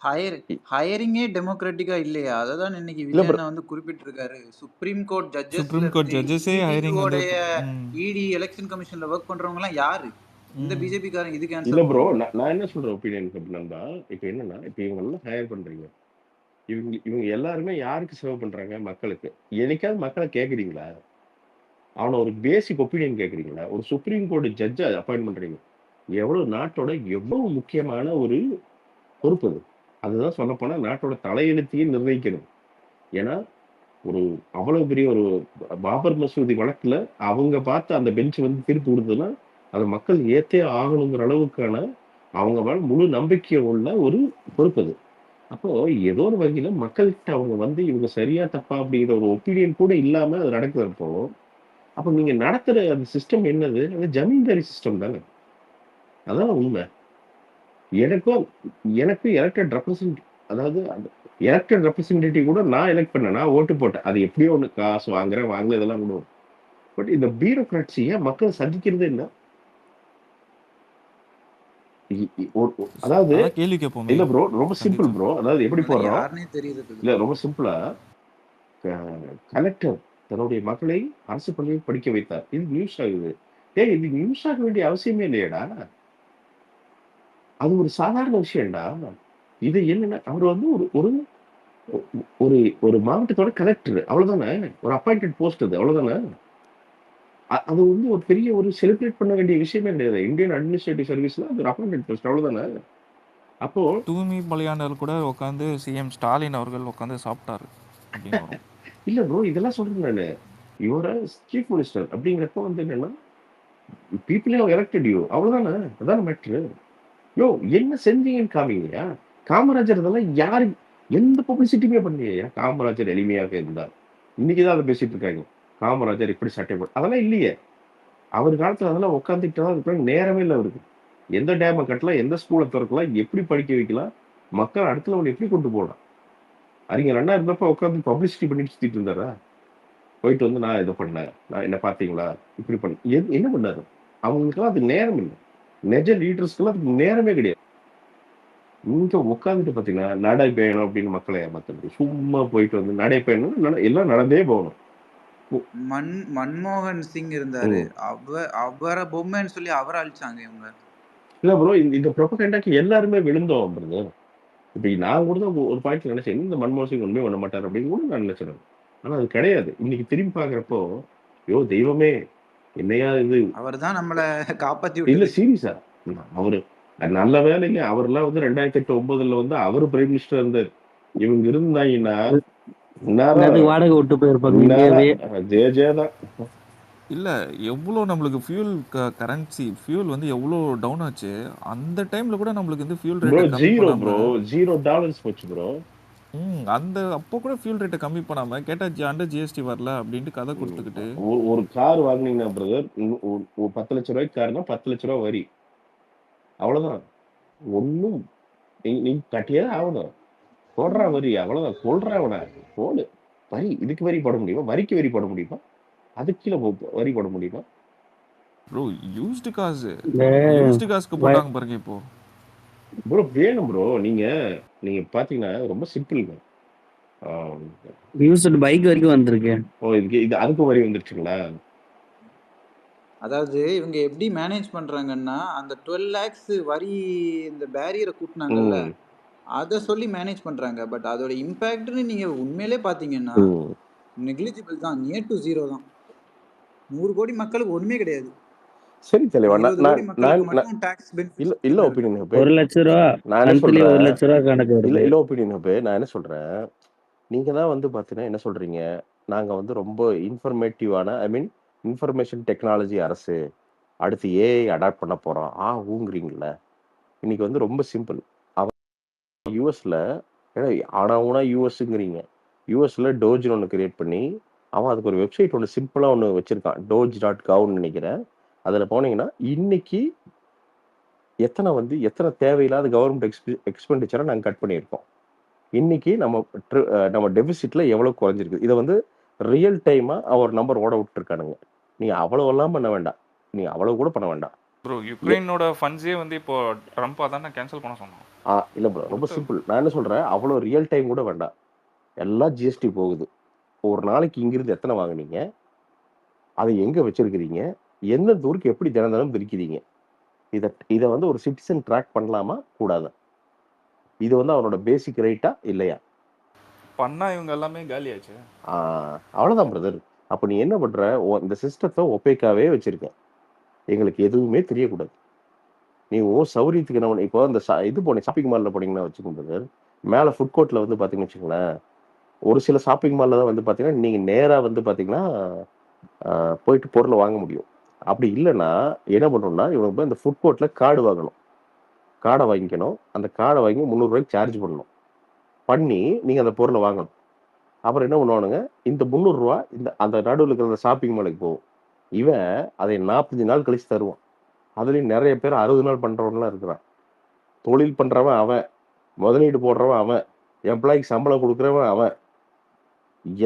ஹையரிங்கே டெமோக்ராட்டிக்கா இல்லையா? அததான் இன்னைக்கு இல்ல ப்ரோ விஜயண்ணா வந்து குறிப்பிட்டிருக்காரு. சுப்ரீம் கோர்ட் ஜட்ஜஸ்ல சுப்ரீம் கோர்ட் இருந்து ஜட்ஜஸே ஹையரிங் வந்து இடி எலெக்ஷன் கமிஷன்ல ஒர்க் பண்றவங்க எல்லாம் யாரு? இந்த பிஜேபி காரங்க இதுக்கு இல்ல ஆன்சர் ப்ரோ பண்ணணும். நான் என்ன சொல்ற ஒப்பீனியன் அப்படின்னா இப்ப என்னன்னா இப்ப இவங்க எல்லாம் ஹையர் பண்றீங்க. இவங்க இவங்க எல்லாருமே யாருக்கு சர்வ் பண்றாங்க? மக்களுக்கு. என்னைக்காவது மக்களை கேக்குறீங்களா? அவனை ஒரு பேசிக் ஒப்பீனியன் கேக்குறீங்களா? ஒரு சுப்ரீம் கோர்ட் ஜட்ஜை அப்பாயிண்ட் பண்றீங்க. எவ்வளவு நாட்டோட எவ்வளவு முக்கியமான ஒரு பொறுப்பு அது. அதுதான் சொல்லப்போனா நாட்டோட தலையெழுத்தையே நிர்ணயிக்கணும். ஏன்னா ஒரு அவ்வளவு பெரிய ஒரு பாபர் மசூதி வழக்குல அவங்க பார்த்து அந்த பெஞ்ச் வந்து தீர்ப்பு கொடுத்ததுன்னா அதை மக்கள் ஏத்தே ஆகணுங்கிற அளவுக்கான அவங்க மேல முழு நம்பிக்கை உள்ள ஒரு பொறுப்பு அது. அப்போ ஏதோ ஒரு வகையில மக்கள்கிட்ட அவங்க வந்து இவங்க சரியா தப்பா அப்படிங்கிற ஒரு ஒப்பீனியன் கூட இல்லாம அது நடக்கிறப்போ அப்ப நீங்க நடத்துற அந்த சிஸ்டம் என்னது? அது ஜமீன்தாரி சிஸ்டம் தானே. அதான் உண்மை. எனக்கும் எனக்கு எலெக்டட் ரெப்ரசன்ட் அதாவது எலெக்டட் ரெப்ரசன்டேட்டிவ் கூட நான் எலெக்ட் பண்ணேன். நான் ஓட்டு போட்டேன். அது எப்படியோ ஒண்ணு காசு வாங்குறேன், வாங்கல இதெல்லாம் கூட. பட் இந்த பியூரோக்ராட்சியை மக்கள் சந்திக்கிறதே இல்லை. அதாவது அதான் கேள்வி கேட்போமே இல்ல ப்ரோ ரொம்ப சிம்பிள் சந்திச்சு. ப்ரோ. அதாவது எப்படி ஆனா போடுறோம்? யாருன்னே தெரியுது இல்ல. இல்ல ரொம்ப சிம்பிளா கலெக்டர் தன்னுடைய மக்களை அரசு பள்ளியில் படிக்க வைத்தார். இது நியூஸ் ஆகுது. டேய் இது நியூஸ் ஆக வேண்டிய அவசியமே இல்லையேடா. அது ஒரு சாதாரண விஷயம்டா. இது என்னன்னா அவர் வந்து ஒரு ஒரு ஒரு ஒரு மாவட்டத்தோட கலெக்டர் அவ்வளவுதானே. ஒரு அப்பாயிண்டட் போஸ்ட் அது அவ்வளவுதானே. அது வந்து ஒரு பெரிய ஒரு செலிப்ரேட் பண்ண வேண்டிய விஷயமே கிடையாது. இந்தியன் அட்மினிஸ்ட்ரேட்டிவ் சர்வீஸ்ல அது ஒரு அப்பாயிண்டட் போஸ்ட் அவ்வளவுதானே. அப்போ தூய்மை பலியாண்டவர் கூட உட்காந்து சிஎம் ஸ்டாலின் அவர்கள் உட்காந்து சாப்பிட்டாரு அப்படின்னு வரும். இல்ல ப்ரோ இதெல்லாம் சொல்றேன் நானு. யுவர் சீஃப் மினிஸ்டர் அப்படிங்கிறப்ப வந்து என்னன்னா பீப்புளே எலெக்டட் யூ அவ்வளவுதானே. அதான மேட்ரு. யோ என்ன செஞ்சீங்கன்னு காமிங்கயா. காமராஜர் இதெல்லாம் யாரு எந்த பப்ளிசிட்டியுமே பண்ணலையா? காமராஜர் எளிமையாக இருந்தார். இன்னைக்குதான் அதை பேசிட்டு இருக்காங்க. காமராஜர் இப்படி சட்டை போட்டு அதெல்லாம் இல்லையே. அவர் காலத்துல அதெல்லாம் உட்காந்துக்கிட்டா அதுக்கு நேரமே இல்லை அவருக்கு. எந்த டேமை கட்டலாம், எந்த ஸ்கூலை திறக்கலாம், எப்படி படிக்க வைக்கலாம், மக்கள் அடுத்த லெவல் எப்படி கொண்டு போகலாம். அறிஞர் அண்ணா இருந்தப்ப உட்காந்து பப்ளிசிட்டி பண்ணிட்டு சுத்திட்டு இருந்தாரா? போயிட்டு வந்து நான் இதை பண்ணேன், நான் என்ன பார்த்தீங்களா, இப்படி பண்ண என்ன பண்ணாரு? அவங்களுக்கெல்லாம் அது நேரம் இல்லை. நிஜ லீடர்ஸ்க்கெல்லாம் அதுக்கு நேரமே கிடையாது. இங்க உட்காந்துட்டு பாத்தீங்கன்னா நடைபயணம் அப்படின்னு மக்களை ஏமாத்துறது. சும்மா போயிட்டு வந்து நடைபயணம் எல்லாம் நடந்தே போகணும். மன்மோகன் சிங் இருந்தாரு. அவரை பொம்மைன்னு சொல்லி அவரை அழிச்சாங்க இவங்க. இல்ல ப்ரோ இந்த ப்ரொபகண்டாக்கு எல்லாருமே விழுந்தோம் பிரதர். இப்ப நான் கூட தான் ஒரு பாயிண்ட் நினைச்சேன் இந்த மன்மோகன் சிங் உண்மையே பண்ண மாட்டார் அப்படின்னு கூட நான் நினைச்சேன். ஆனா அது கிடையாது. இன்னைக்கு திரும்பி பாக்குறப்போ ஐயோ தெய்வமே என்னையா இது. அவர் தான் நம்மள காப்பாத்தி இல்ல விட்டது. சீரியஸா அவரு நல்ல வேலைங்க. அவர்லாம் வந்து 2008-9 வந்து அவரு பிரைம் மினிஸ்டர் இருந்தார். இவங்க இருந்தாங்கன்னா வாடகை விட்டு போயிருப்பாங்க. ஜெயதான் இல்லை எவ்வளோ நம்மளுக்கு ஃபியூல் கரன்சி ஃபியூல் வந்து எவ்வளோ டவுன் ஆச்சு அந்த டைமில் கூட நம்மளுக்கு வந்து ஃபியூல் ப்ரோ ரேட்டை கம்மி ஜீரோ ப்ரோ பண்ணாமல் $0 போச்சு ப்ரோ. அந்த அப்போ கூட ஃபியூல் ரேட்டை கம்மி பண்ணாமல் கேட்டால் அண்டர் ஜிஎஸ்டி வரல அப்படின்ட்டு கதை கொடுத்துக்கிட்டு ஒரு கார் வாங்கினீங்கன்னா பிரதர் 10 லட்ச ரூபாய்க்கு காருன்னா 10 லட்ச ரூபா வரி அவ்வளவுதான். ஒன்னும் நீ கட்டியே ஆகணும். போடுறா வரி அவ்வளவுதான். கொள்றா அவனை போடு. வரி இதுக்கு வரி போட முடியுமா? வரிக்கு வரி போட முடியுமா? அதுக்கு கீழே வரி போட முடியுமா? ப்ரோ யூஸ்டு காசுக்கு போட்டாங்க பாருங்க இப்போ. ப்ரோ வேணும் ப்ரோ. நீங்க பாத்தீங்கன்னா ரொம்ப சிம்பிள்ங்க. யூஸ்டு பைக் வரைக்கும் வந்திருக்கு. ஓ இது அதுக்கு வரி வந்துருச்சுங்களா? அதாவது இவங்க எப்படி மேனேஜ் பண்றாங்கன்னா அந்த 12 lakhs வரி இந்த பேரியரை கூட்டினாங்கல்ல அத சொல்லி மேனேஜ் பண்றாங்க. பட் அதோட இம்பாக்ட்னு நீங்க உண்மையிலே பாத்தீங்கன்னா நெக்லிஜிபிள் தான். நியர் டு 0 தான். 100 கோடி மக்களுக்கு ஒண்ணுமே கிடையாது. சரி தலைவா. 20 கோடி மக்களுக்கு மட்டும் டாக்ஸ் பெனிஃபிட் இல்ல ஒப்பீனியன் 1 லட்ச ரூபா நான் என்ன சொல்றேன் 1 லட்ச ரூபா கணக்கு வருது. இல்ல ஒப்பீனியன் நான் என்ன சொல்றேன், நீங்க தான் வந்து பாத்தீங்கன்னா என்ன சொல்றீங்க, நாங்க வந்து ரொம்ப இன்ஃபர்மேட்டிவான இன்ஃபர்மேஷன் டெக்னாலஜி அரசு, அடுத்து ஏஐ அடாப்ட் பண்ண போறோம் ஊங்குறீங்கல்ல. இன்னைக்கு வந்து ரொம்ப சிம்பிள். அவன் யூஎஸ்ல ஆனா யூஎஸ்ங்கிறீங்க. யூஎஸ்ல டோஜ்னு ஒன்று கிரியேட் பண்ணி அவன் அதுக்கு ஒரு வெப்சைட் ஒன்று சிம்பிளா ஒன்று வச்சிருக்கான். doge.govன்னு நினைக்கிறேன். அதுல போனீங்கன்னா இன்னைக்கு எத்தனை தேவையில்லாத கவர்மெண்ட் எக்ஸ்பெண்டிச்சரை நாங்கள் கட் பண்ணியிருக்கோம். இன்னைக்கு நம்ம டெபிசிட்ல எவ்வளவு குறைஞ்சிருக்கு. இதை வந்து ரியல் டைமா அவர் நம்பர் ஓட விட்டுருக்கானுங்க. நீங்க அவ்வளவு எல்லாம் பண்ண வேண்டாம். நீங்க அவ்வளவு கூட பண்ண வேண்டாம். ப்ரோ யுக்ரைனோட ஃபண்ட்ஸே வந்து இப்போ ட்ரம்ப் அதானே கேன்சல் பண்ண சொன்னான். இல்ல ப்ரோ, ரொம்ப கொடுத்த சிம்பிள். நான் என்ன சொல்றேன், அவ்வளோ ரியல் டைம் கூட வேண்டாம். எல்லாம் ஜிஎஸ்டி போகுது. ஒரு நாளைக்கு இங்கிருந்து எத்தனை வாங்குனீங்க? அதை எங்க வச்சிருக்கிறீங்க? எந்தெந்த ஊருக்கு எப்படி தினம் தினம் பிரிக்கிறீங்க? இத வந்து ஒரு சிட்டிசன் ட்ராக் பண்ணலாமா? கூடாதா? இது வந்து அவனோட பேசிக் ரைட்டா? இல்லையா? பண்ணா இவங்க எல்லாமே காலியாச்சு. அவ்வளவுதான் பிரதர். அப்ப நீ என்ன பண்ற? இந்த சிஸ்டத்தை ஒப்பேக்காவே வச்சிருக்க. எங்களுக்கு எதுவுமே தெரியக்கூடாது. நீ சௌரியத்துக்கு என்ன இப்போ இந்த இது போனீங்க ஷாப்பிங் மால்ல போனீங்கன்னா வச்சுக்கோங்க பிரதர், மேல ஃபுட் கோர்ட்ல வந்து பாத்தீங்கன்னு வச்சுக்கோங்களேன், ஒரு சில ஷாப்பிங் மால்ல தான் வந்து பாத்தீங்கன்னா நீங்க நேரா வந்து பாத்தீங்கன்னா போயிட்டு பொருளை வாங்க முடியும். அப்படி இல்லைன்னா என்ன பண்ணணும்னா இவங்க இந்த ஃபுட் கோர்ட்ல கார்டு வாங்கணும். கார்டை வாங்கிக்கணும். அந்த கார்டை வாங்கி 300 ரூபாய்க்கு சார்ஜ் பண்ணணும். பண்ணி நீங்க அந்த பொருளை வாங்கணும். அப்புறம் என்ன பண்ணுவானுங்க, இந்த 300 ரூபா இந்த அந்த நடுவில் இருக்கிற ஷாப்பிங் மாலுக்கு போகும். இவன் அதை 45 நாள் கழிச்சு தருவான். அதுலயும் நிறைய பேர் 60 நாள் பண்றவன்லாம் இருக்கிறான். தொழில் பண்றவன் அவன், முதலீடு போடுறவன் அவன், எம்ப்ளாய்க்கு சம்பளம் கொடுக்குறவன் அவன்,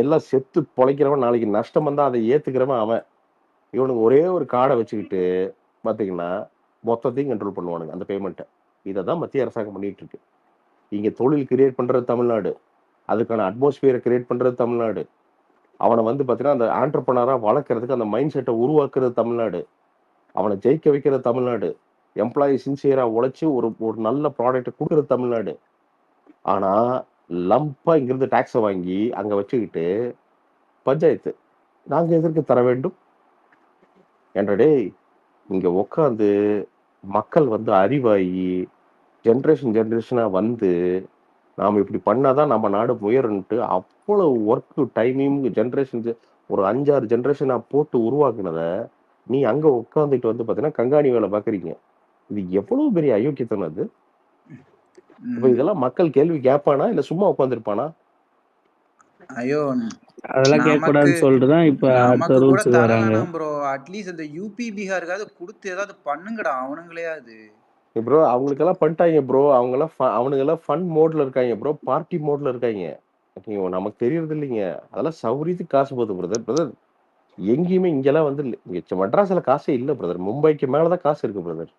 எல்லாம் செத்து பொழைக்கிறவன், நாளைக்கு நஷ்டம் வந்தா அதை ஏத்துக்கிறவன் அவன். இவனுக்கு ஒரே ஒரு கார்டை வச்சுக்கிட்டு பாத்தீங்கன்னா மொத்தத்தையும் கண்ட்ரோல் பண்ணுவானுங்க அந்த பேமெண்ட்டை. இதை தான் மத்திய அரசாங்கம் பண்ணிட்டு இருக்கு. இங்க தொழில் கிரியேட் பண்றது தமிழ்நாடு, அதுக்கான அட்மாஸ்பியரை கிரியேட் பண்றது தமிழ்நாடு, அவனை வந்து பாத்தீங்கன்னா அந்த ஆண்டர்பனரா வளர்க்கறதுக்கு அந்த மைண்ட் செட்டை உருவாக்குறது தமிழ்நாடு, அவனை ஜெயிக்க வைக்கிறது தமிழ்நாடு, எம்ப்ளாயி சின்சியரா உழைச்சு ஒரு ஒரு நல்ல ப்ராடக்ட் கொடுக்கறது தமிழ்நாடு. ஆனா லம்பா இங்கிருந்து டாக்ஸை வாங்கி அங்க வச்சுக்கிட்டு பஞ்சாயத்து நாங்க எதற்கு தர வேண்டும் என்றடே. இங்க உட்காந்து மக்கள் வந்து அறிவாயி ஜென்ரேஷனா வந்து நாம இப்படி பண்ணாதான் நம்ம நாடு உயருன்ட்டு அவ்வளவு ஒர்க் டைமிங் ஜென்ரேஷன் ஒரு 5-6 ஜென்ரேஷனா போட்டு உருவாக்குனத நீ அங்க உட்காந்துட்டு வந்து பாத்தீங்கன்னா கங்காணி வேலை பாக்குறீங்க. இது எவ்வளவு பெரிய அயோக்கியத்தனம் அது. இப்ப இதெல்லாம் மக்கள் கேள்வி கேட்பானா இல்ல சும்மா உட்காந்துருப்பானா? ஐயோ, அதெல்லாம் கேட்க நமக்கு கூடாதுன்னு சொல்லிட்டு தான் இப்ப அடுத்த நமக்கு கூட ரூல்ஸ் தர வராங்க. வேணாம் ப்ரோ. அட்லீஸ்ட் இந்த யூபி பீகாருக்காவது கொடுத்து ஏதாவது பண்ணுங்கடா அவனுங்களையாவது. ப்ரோ அவங்களுக்கெல்லாம் பண்ணிட்டாங்க ப்ரோ. அவனுங்கெல்லாம் ஃபன் மோட்ல இருக்காங்க ப்ரோ, பார்ட்டி மோட்ல இருக்காங்க. நமக்கு தெரியறது இல்லைங்க. அதெல்லாம் சௌரியத்துக்கு காசு போகுது பிரதர். பிரதர் எங்கேயுமே இங்கெல்லாம் வந்து இங்க மெட்ராஸ்ல காசே இல்லை பிரதர். மும்பைக்கு மேலதான் காசு இருக்கு பிரதர்.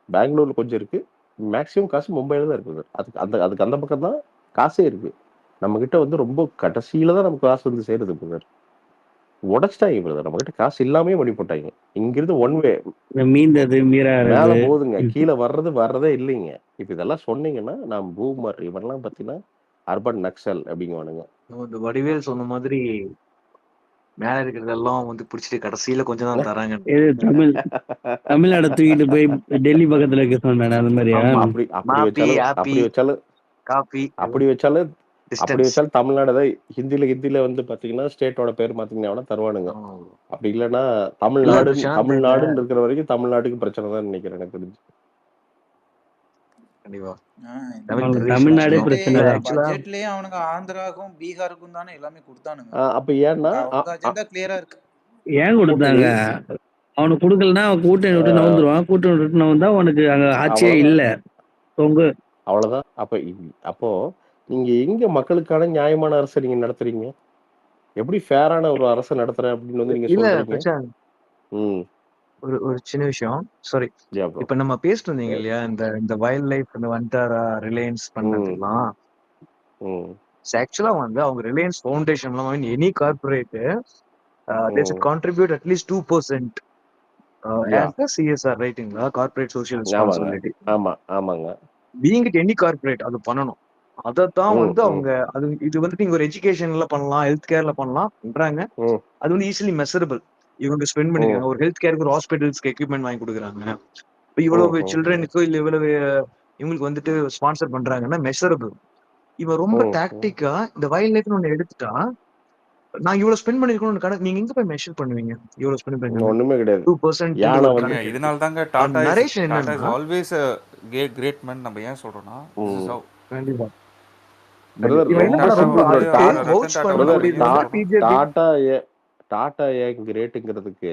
பெங்களூர்ல கொஞ்சம் இருக்கு. மேக்சிமம் காசு மும்பையில தான் இருக்கு பிரதர். அதுக்கு அந்த பக்கம் தான் காசே இருக்கு. நம்ம கிட்ட வந்து ரொம்ப கடைசியில தான் நமக்கு காசு வந்து சேருது பிரதர். உடைச்சிட்டாங்க பிரதர். நம்ம கிட்ட காசு இல்லாமே பண்ணி போட்டாங்க. இங்கிருந்து ஒன் வே மீந்தது மீறாது மேல போகுதுங்க, கீழே வர்றதே இல்லைங்க. இப்ப இதெல்லாம் சொன்னீங்கன்னா நான் பூமர் இவரெல்லாம் பாத்தீங்கன்னா அர்பன் நக்சல் அப்படிங்குவானுங்க. இந்த வடிவேல் சொன்ன மாதிரி மேல இருக்கிறதெல்லாம் வந்து பிடிச்சிட்டு கடைசியில கொஞ்சம் தான் தராங்க. இது தமிழ்நாடு தூக்கிட்டு போய் டெல்லி பக்கத்துல இருக்க சொன்னேன் அந்த மாதிரியா? அப்படி வச்சாலும் தமிழ்நாடு ஹிந்தில வந்து பாத்தீங்கன்னா ஸ்டேட்டோட பேர் மாத்தீங்கன்னா தருவானுங்க. அப்படி இல்லைன்னா தமிழ்நாடுன்னு இருக்கிற வரைக்கும் தமிழ்நாட்டுக்கு பிரச்சனை தான் நினைக்கிறேன் எனக்கு தெரிஞ்சு. தமிழ்நாடே பிரச்சனை தான். பட்ஜெட்லயே அவனுங்க ஆந்திராவுக்கும் பீகாருக்கும் தானே எல்லாமே கொடுத்தானுங்க. அப்ப ஏன்னா அஜெண்டா கிளியரா இருக்கு. ஏன் கொடுத்தாங்க? அவனுக்கு கொடுக்கலன்னா அவன் கூட்டணி விட்டு நவுந்துருவான். கூட்டணி விட்டு நவுந்தா அவனுக்கு அங்க ஆட்சியே இல்ல. அவ்வளவுதான். அப்போ நீங்க எங்க மக்களுக்கான நியாயமான அரசை நீங்க நடத்துறீங்க? எப்படி ஃபேரான ஒரு அரசை நடத்துறேன் அப்படின்னு வந்து நீங்க சொல்றீங்க? ஒரு சின்ன விஷயம், சாரி. இப்ப நம்ம பேசிட்டு இருந்தீங்க இல்லையா, இந்த வைல்ட் லைஃப் இந்த வண்டாரா ரிலையன்ஸ் பண்றதுலாம் ஆக்சுவலா வந்து அவங்க Reliance foundation any corporate they should contribute at least 2% as the CSR, ரைட்டுங்களா? Corporate social responsibility. ஆமாங்க. பீயிங் இட் எனி கார்பரேட் அது பண்ணணும். அதத்தான் வந்து அவங்க இது வந்து நீங்க ஒரு எஜுகேஷன்ல பண்ணலாம், ஹெல்த் கேர்ல பண்ணலாம் பண்றாங்க. அது வந்து ஈஸிலி மெஷரபிள். இவங்க ஸ்பெண்ட் பண்ணிருக்காங்க. ஒரு ஹெல்த் கேருக்கு ஒரு ஹாஸ்பிட்டல்ஸ்க்கு எக்யூப்மெண்ட் வாங்கி கொடுக்குறாங்க. இப்போ இவ்வளவு சில்ட்ரனுக்கு இல்ல இவ்வளவு இவங்களுக்கு வந்துட்டு ஸ்பான்சர் பண்றாங்கன்னா மெஷரபிள். இவன் ரொம்ப டாக்டிக்கா இந்த வைல்ட் லைஃப்னு ஒண்ணு எடுத்துட்டா நான் இவ்வளவு ஸ்பெண்ட் பண்ணிருக்கணும் கணக்கு நீங்க எங்க போய் மெஷர் பண்ணுவீங்க? இவ்வளவு ஸ்பெண்ட் பண்ணுவீங்க? ஒண்ணுமே கிடையாது. 2% இதனால தாங்க Tata is always a great man நம்ம ஏன் சொல்றோம்னா கண்டிப்பா டாடா ஏன் கிரேட்டுங்கிறதுக்கு